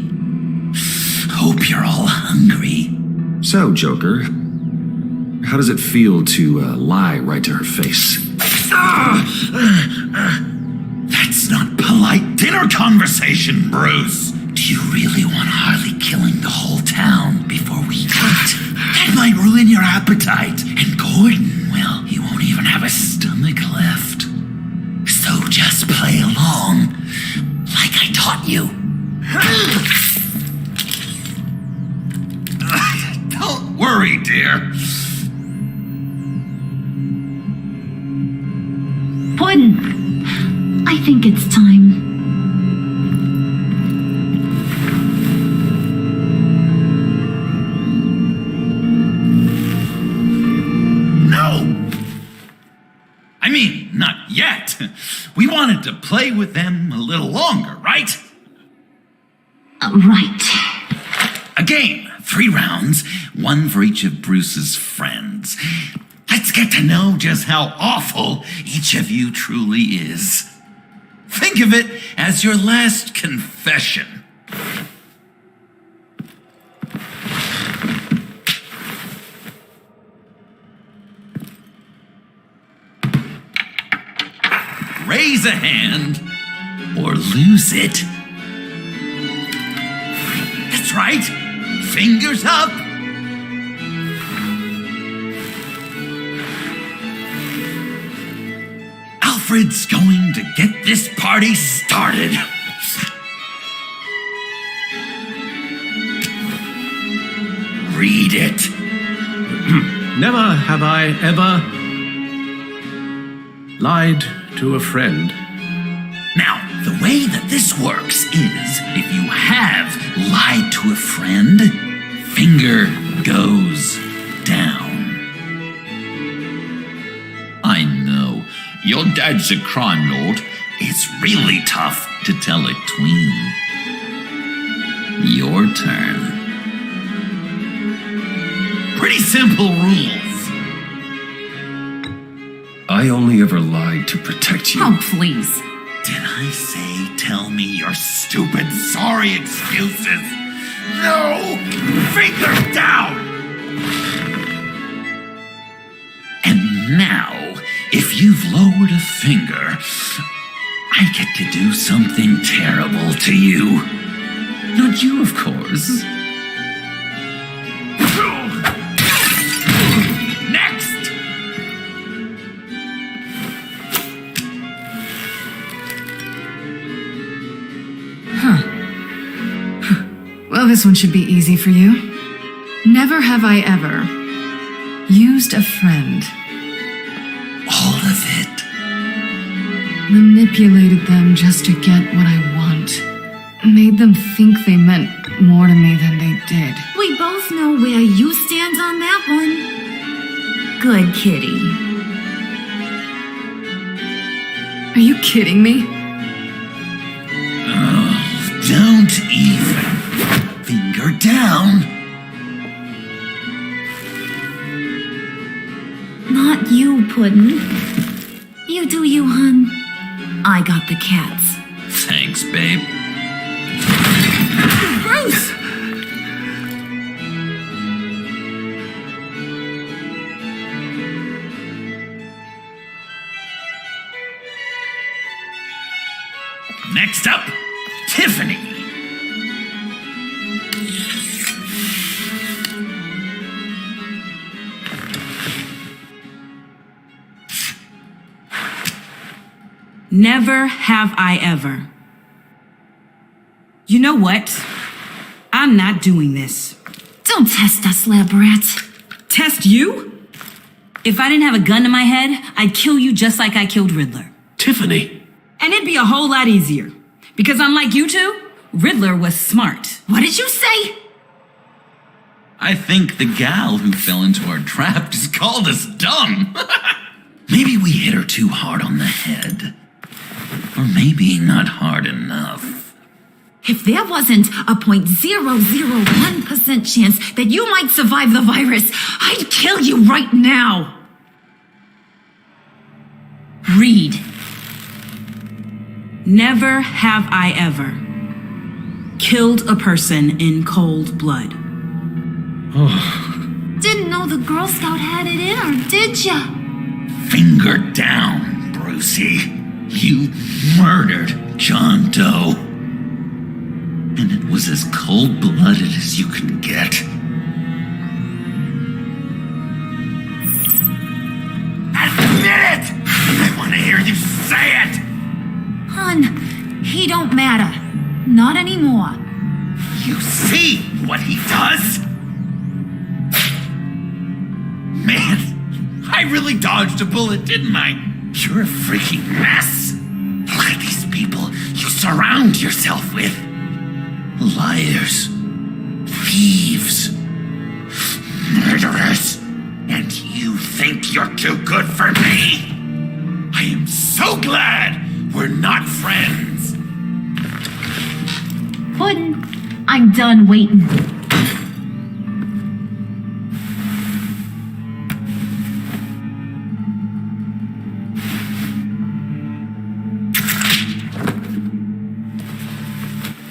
Hope you're all hungry. So, Joker, how does it feel to lie right to her face? That's not polite dinner conversation, Bruce. Do you really want Harley killing the whole town before we eat? That might ruin your appetite. And Gordon, well, he won't even have a stomach left. So just play along, like I taught you. Don't worry, dear. Puddin', I think it's time. I mean, not yet. We wanted to play with them a little longer, right? Right. A game, 3 rounds, 1 for each of Bruce's friends. Let's get to know just how awful each of you truly is. Think of it as your last confession. Raise a hand or lose it. That's right. Fingers up. Alfred's going to get this party started. Read it. Never have I ever lied to a friend. Now, the way that this works is if you have lied to a friend, finger goes down. I know, your dad's a crime lord. It's really tough to tell a tween. Your turn. Pretty simple rules. I only ever lied to protect you. Oh, please. Did I say tell me your stupid sorry excuses? No! Finger down! And now, if you've lowered a finger, I get to do something terrible to you. Not you, of course. Next! Well, this one should be easy for you. Never have I ever used a friend. All of it. Manipulated them just to get what I want. Made them think they meant more to me than they did. We both know where you stand on that one. Good kitty. Are you kidding me? Oh, don't even. Finger down. Not you, Puddin'. You do you, hun. I got the cats. Thanks, babe. Bruce! Next up, Tiffany. Never have I ever. You know what? I'm not doing this. Don't test us, lab rat. Test you? If I didn't have a gun to my head, I'd kill you just like I killed Riddler. Tiffany. And it'd be a whole lot easier. Because unlike you two, Riddler was smart. What did you say? I think the gal who fell into our trap just called us dumb. Maybe we hit her too hard on the head. Or maybe not hard enough. If there wasn't a 0.001% chance that you might survive the virus, I'd kill you right now. Read. Never have I ever killed a person in cold blood. Didn't know the Girl Scout had it in her, did ya? Finger down, Brucey. You murdered John Doe. And it was as cold-blooded as you can get. Admit it! I want to hear you say it! Hun, he don't matter. Not anymore. You see what he does? Man, I really dodged a bullet, didn't I? You're a freaking mess. Look at these people you surround yourself with. Liars, thieves, murderers, and you think you're too good for me? I am so glad we're not friends. Puddin', I'm done waiting.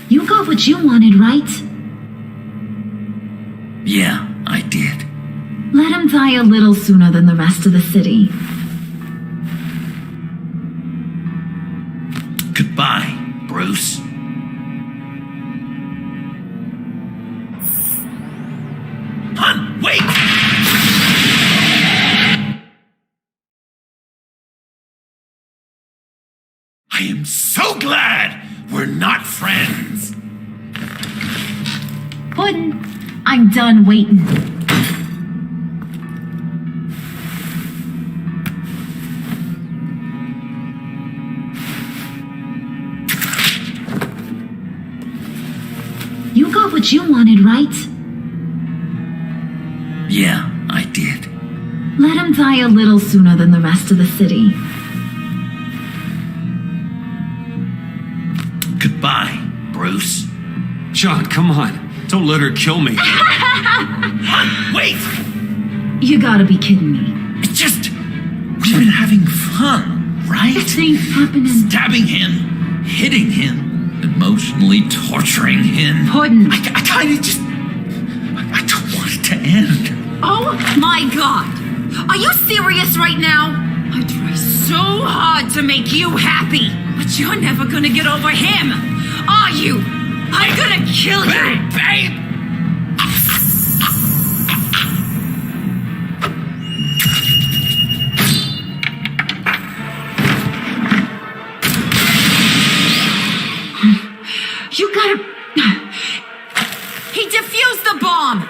You got what you wanted, right? Yeah, I did. Let him die a little sooner than the rest of the city. Goodbye, Bruce. Hun, wait! I am so glad we're not friends. Puddin', I'm done waiting. You got what you wanted, right? Yeah, I did. Let him die a little sooner than the rest of the city. Goodbye, Bruce. John, come on. Don't let her kill me. Hun, wait! You gotta be kidding me. It's just, we've been having fun, right? Things happening. Stabbing him, hitting him, emotionally torturing him. Puddin'. I kinda just, I don't want it to end. Oh my god! Are you serious right now? I tried. try so hard to make you happy, but you're never gonna get over him, are you? I'm gonna kill you! Babe! You gotta... He defused the bomb!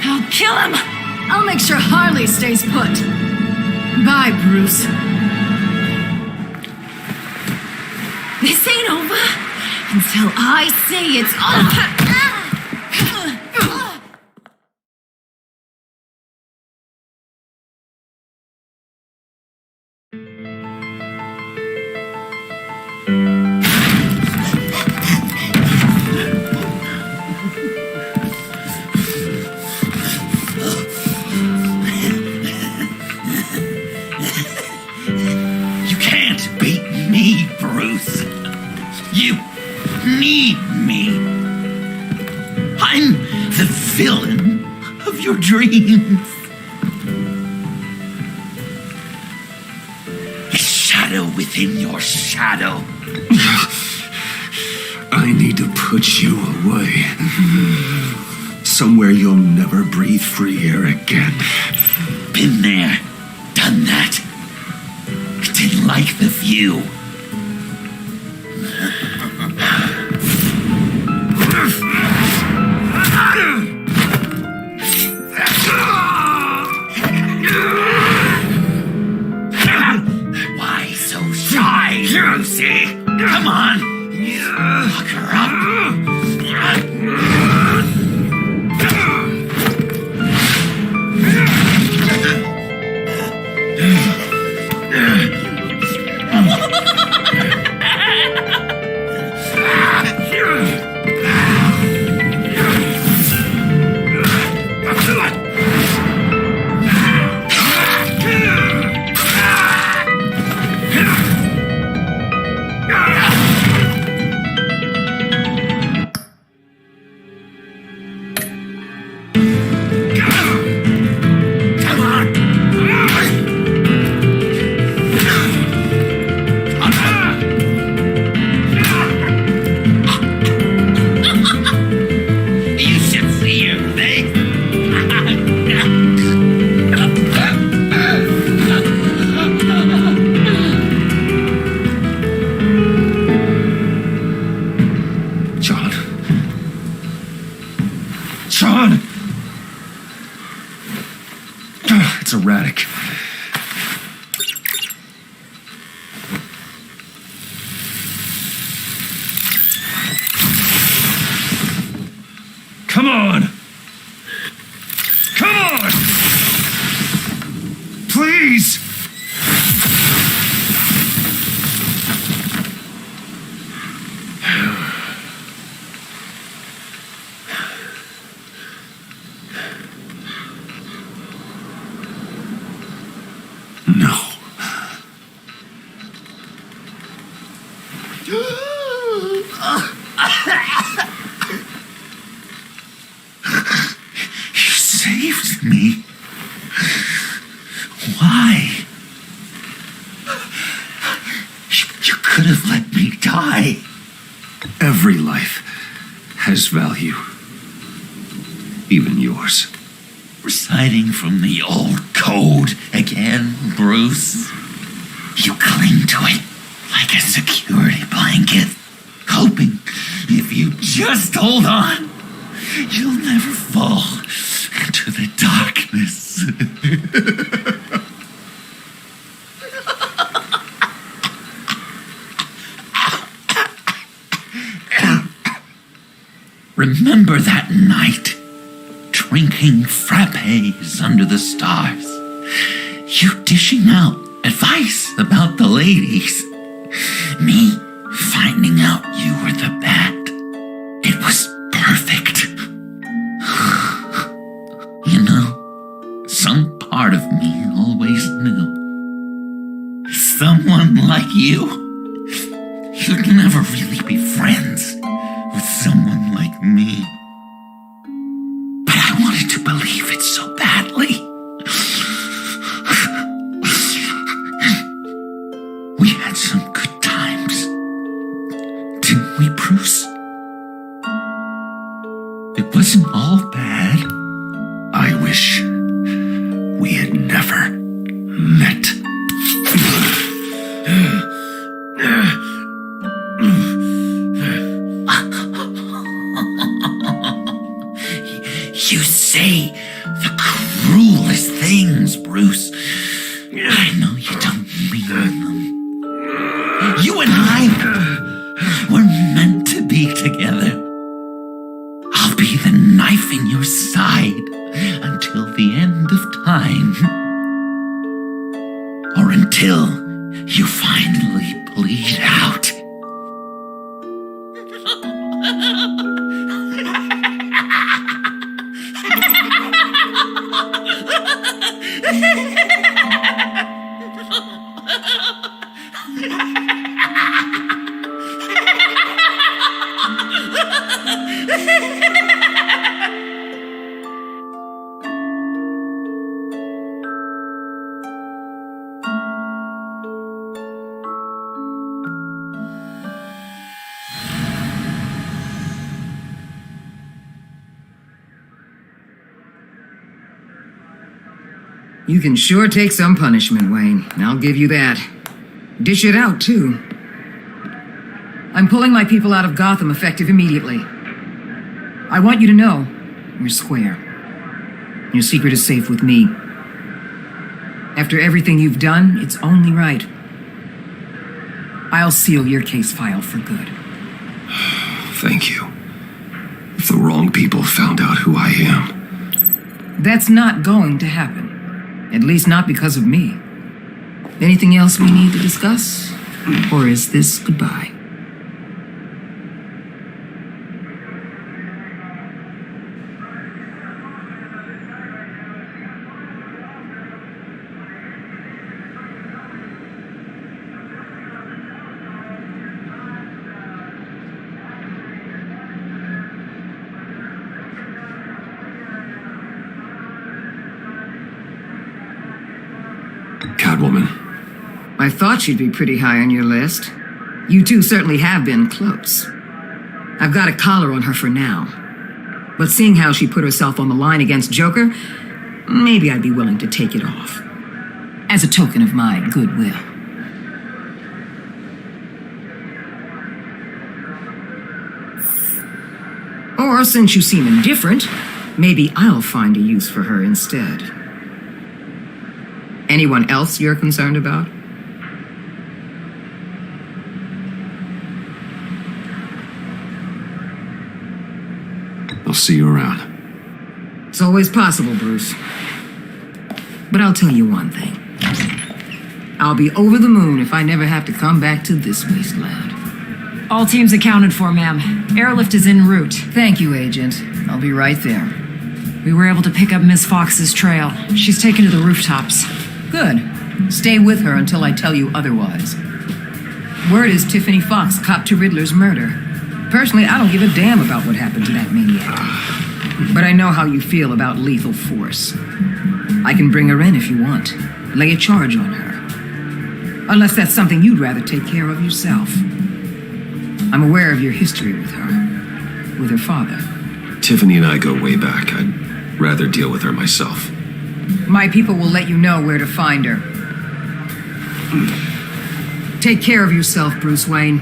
I'll kill him! I'll make sure Harley stays put. Bye, Bruce. This ain't over until I say it's over. You can't beat me, Bruce. You need me. I'm the villain of your dreams. It's within your shadow. I need to put you away. Somewhere you'll never breathe free air again. Been there, done that. Didn't like the view. Why so shy, Lucy? Come on, lock her up. John! It's erratic. Come on! Come on! Please! No. You saved me. Why? You could have let me die. Every life has value. Even yours. Reciting from the old code again, Bruce. You cling to it like a security blanket, hoping if you just hold on, you'll never fall into the darkness. Remember that night? Drinking frappes under the stars. You dishing out advice about the ladies. Me finding out you were the bat. It was perfect. You know, some part of me always knew. Someone like you, you'd never really be friends with someone like me. I wanted to believe it so badly. We had some good times, didn't we, Bruce? It wasn't all bad. I wish we had never met. You say the cruelest things, Bruce. I know you don't mean them. You and I were meant to be together. I'll be the knife in your side until the end of time. Or until you finally bleed out. You can sure take some punishment, Wayne. I'll give you that. Dish it out, too. I'm pulling my people out of Gotham effective immediately. I want you to know you're square. Your secret is safe with me. After everything you've done, it's only right. I'll seal your case file for good. Thank you. If the wrong people found out who I am... That's not going to happen. At least not because of me. Anything else we need to discuss? Or is this goodbye? Catwoman. I thought she'd be pretty high on your list. You two certainly have been close. I've got a collar on her for now. But seeing how she put herself on the line against Joker, maybe I'd be willing to take it off. As a token of my goodwill. Or since you seem indifferent, maybe I'll find a use for her instead. Anyone else you're concerned about? I'll see you around. It's always possible, Bruce. But I'll tell you one thing. I'll be over the moon if I never have to come back to this wasteland. All teams accounted for, ma'am. Airlift is en route. Thank you, Agent. I'll be right there. We were able to pick up Miss Fox's trail. She's taken to the rooftops. Good. Stay with her until I tell you otherwise. Word is Tiffany Fox copped to Riddler's murder. Personally, I don't give a damn about what happened to that maniac. But I know how you feel about lethal force. I can bring her in if you want. Lay a charge on her. Unless that's something you'd rather take care of yourself. I'm aware of your history with her. With her father. Tiffany and I go way back. I'd rather deal with her myself. My people will let you know where to find her. Take care of yourself, Bruce Wayne.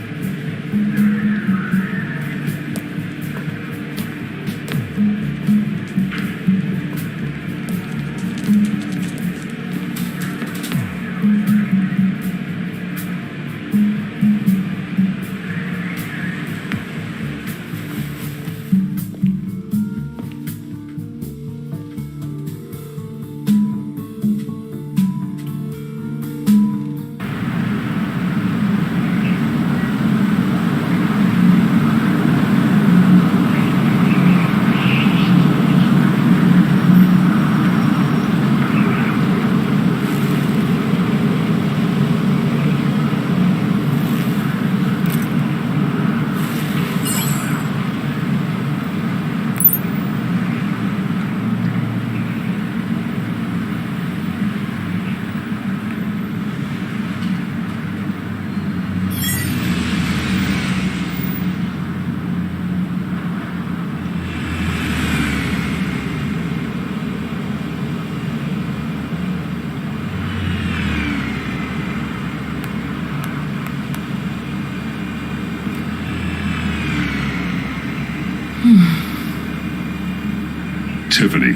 Tiffany,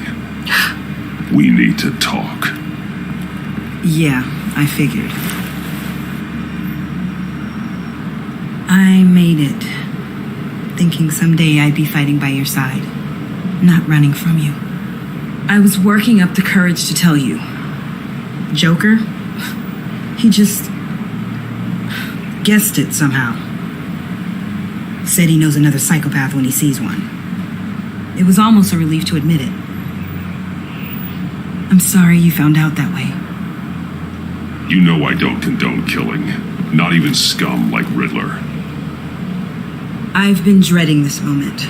we need to talk. Yeah, I figured. I made it, thinking someday I'd be fighting by your side, not running from you. I was working up the courage to tell you. Joker, he just guessed it somehow. Said he knows another psychopath when he sees one. It was almost a relief to admit it. I'm sorry you found out that way. You know I don't condone killing. Not even scum like Riddler. I've been dreading this moment.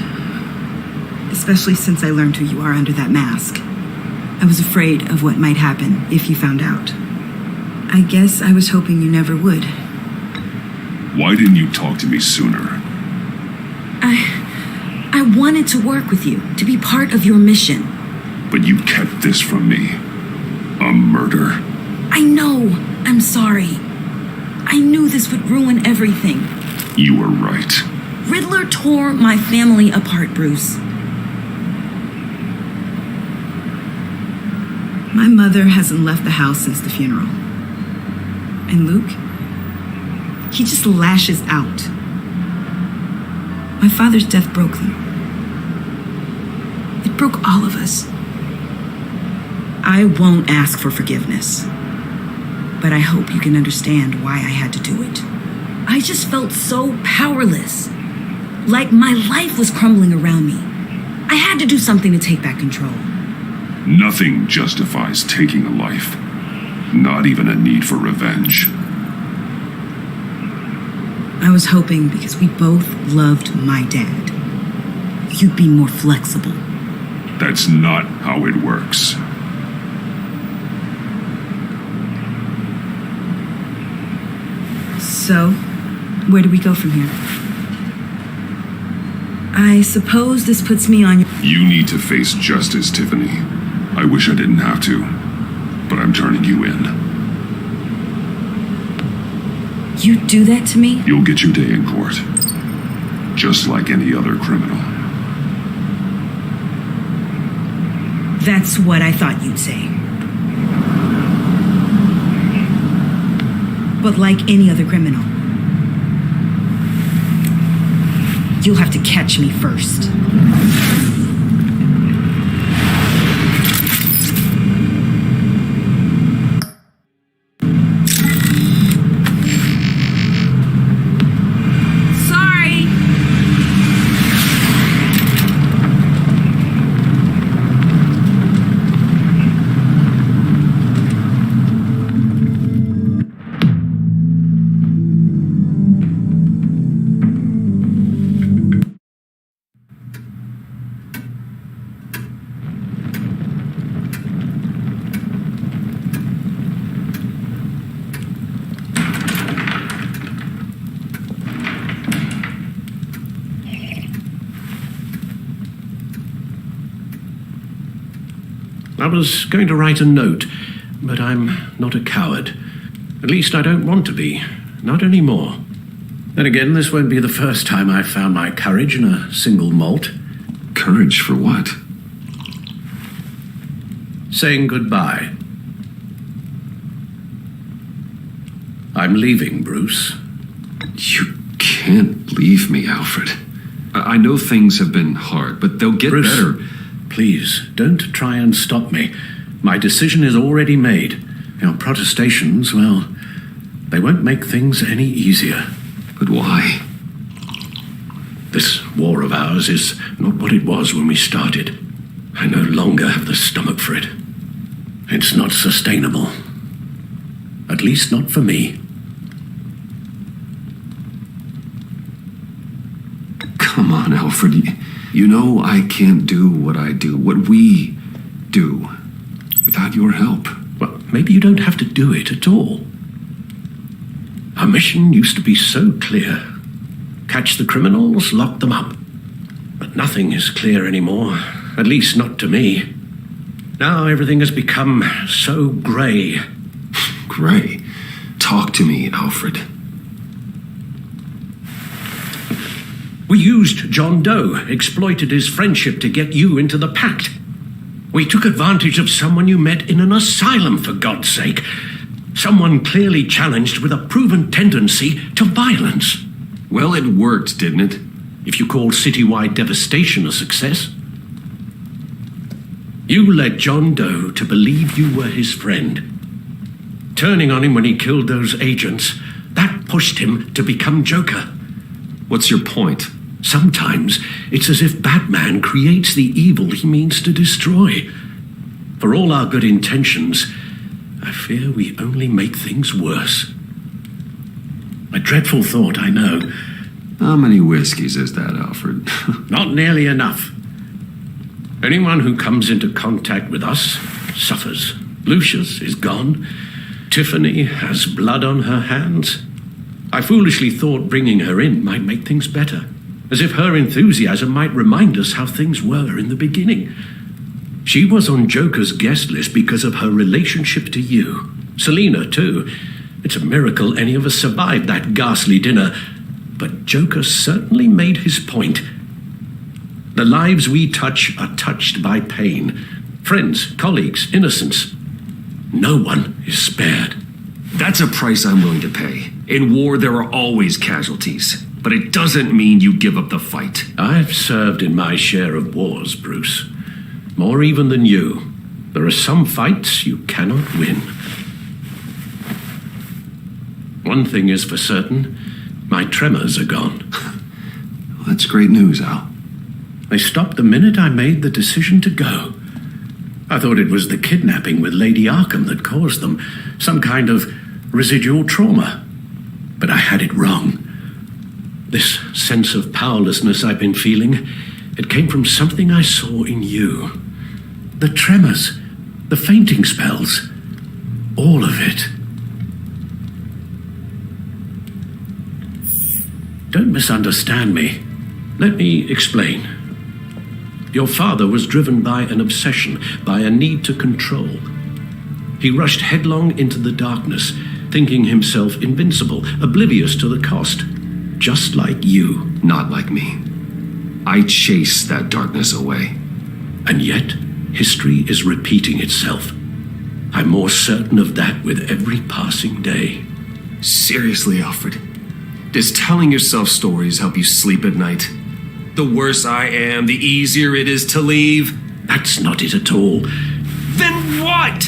Especially since I learned who you are under that mask. I was afraid of what might happen if you found out. I guess I was hoping you never would. Why didn't you talk to me sooner? I wanted to work with you, to be part of your mission. But you kept this from me. A murder. I know. I'm sorry. I knew this would ruin everything. You were right. Riddler tore my family apart, Bruce. My mother hasn't left the house since the funeral. And Luke? He just lashes out. My father's death broke them. It broke all of us. I won't ask for forgiveness. But I hope you can understand why I had to do it. I just felt so powerless. Like my life was crumbling around me. I had to do something to take back control. Nothing justifies taking a life. Not even a need for revenge. I was hoping because we both loved my dad, you'd be more flexible. That's not how it works. So, where do we go from here? I suppose this puts me on... You need to face justice, Tiffany. I wish I didn't have to, but I'm turning you in. You do that to me? You'll get your day in court. Just like any other criminal. That's what I thought you'd say. But like any other criminal, you'll have to catch me first. I was going to write a note, but I'm not a coward. At least I don't want to be. Not anymore. Then again, this won't be the first time I've found my courage in a single malt. Courage for what? Saying goodbye. I'm leaving, Bruce. You can't leave me, Alfred. I know things have been hard, but they'll get Bruce, better. Please, don't try and stop me. My decision is already made. Your protestations, well, they won't make things any easier. But why? This war of ours is not what it was when we started. I no longer have the stomach for it. It's not sustainable. At least not for me. Come on, Alfred. You know I can't do what I do, what we do, without your help. Well, maybe you don't have to do it at all. Our mission used to be so clear. Catch the criminals, lock them up. But nothing is clear anymore, at least not to me. Now everything has become so grey. Grey? Talk to me, Alfred. We used John Doe, exploited his friendship to get you into the pact. We took advantage of someone you met in an asylum, for God's sake. Someone clearly challenged with a proven tendency to violence. Well, it worked, didn't it? If you call citywide devastation a success. You led John Doe to believe you were his friend. Turning on him when he killed those agents, that pushed him to become Joker. What's your point? Sometimes it's as if Batman creates the evil he means to destroy. For all our good intentions, I fear we only make things worse. A dreadful thought, I know. How many whiskeys is that, Alfred? Not nearly enough. Anyone who comes into contact with us suffers. Lucius is gone. Tiffany has blood on her hands. I foolishly thought bringing her in might make things better, as if her enthusiasm might remind us how things were in the beginning. She was on Joker's guest list because of her relationship to you. Selina, too. It's a miracle any of us survived that ghastly dinner. But Joker certainly made his point. The lives we touch are touched by pain. Friends, colleagues, innocents. No one is spared. That's a price I'm willing to pay. In war, there are always casualties. But it doesn't mean you give up the fight. I've served in my share of wars, Bruce. More even than you. There are some fights you cannot win. One thing is for certain, my tremors are gone. That's great news, Al. They stopped the minute I made the decision to go. I thought it was the kidnapping with Lady Arkham that caused them, some kind of residual trauma. But I had it wrong. This sense of powerlessness I've been feeling, it came from something I saw in you. The tremors, the fainting spells, all of it. Don't misunderstand me. Let me explain. Your father was driven by an obsession, by a need to control. He rushed headlong into the darkness, thinking himself invincible, oblivious to the cost. Just like you. Not like me. I chased that darkness away. And yet, history is repeating itself. I'm more certain of that with every passing day. Seriously, Alfred? Does telling yourself stories help you sleep at night? The worse I am, the easier it is to leave? That's not it at all. Then what?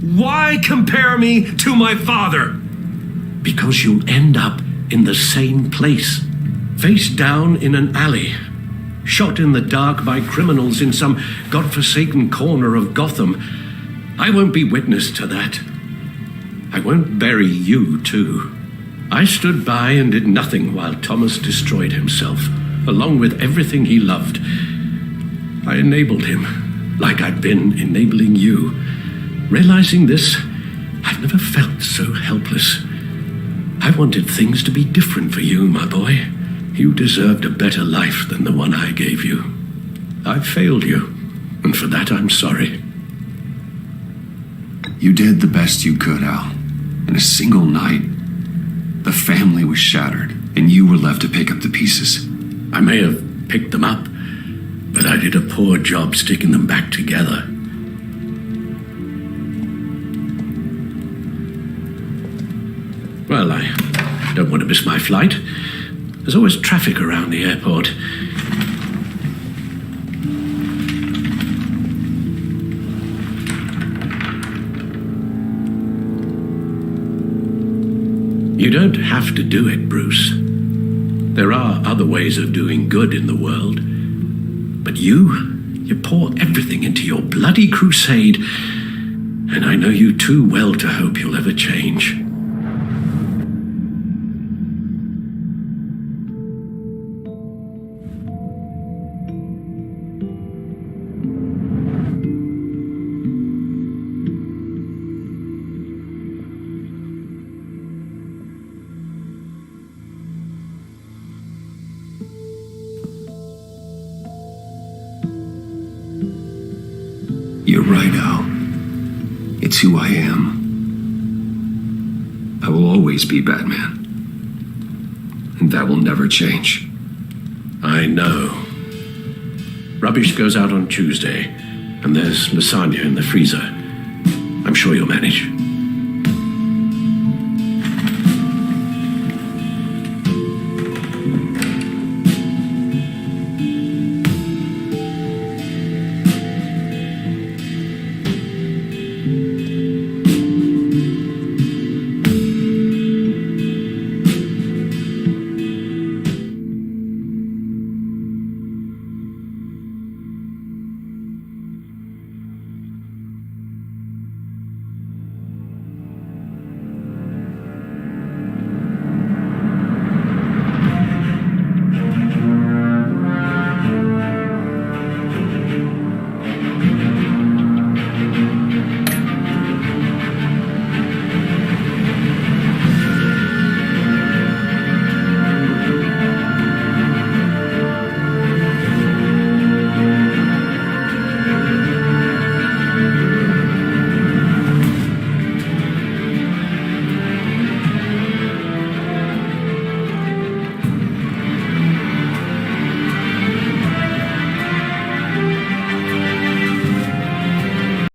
Why compare me to my father? Because you'll end up in the same place. Face down in an alley. Shot in the dark by criminals in some godforsaken corner of Gotham. I won't be witness to that. I won't bury you, too. I stood by and did nothing while Thomas destroyed himself, along with everything he loved. I enabled him, like I'd been enabling you. Realizing this, I've never felt so helpless. I wanted things to be different for you, my boy. You deserved a better life than the one I gave you. I failed you, and for that I'm sorry. You did the best you could, Al. In a single night, the family was shattered, and you were left to pick up the pieces. I may have picked them up, but I did a poor job sticking them back together. Well, I don't want to miss my flight. There's always traffic around the airport. You don't have to do it, Bruce. There are other ways of doing good in the world. But you pour everything into your bloody crusade, and I know you too well to hope you'll ever change. You're right, Al. It's who I am. I will always be Batman. And that will never change. I know. Rubbish goes out on Tuesday, and there's lasagna in the freezer. I'm sure you'll manage.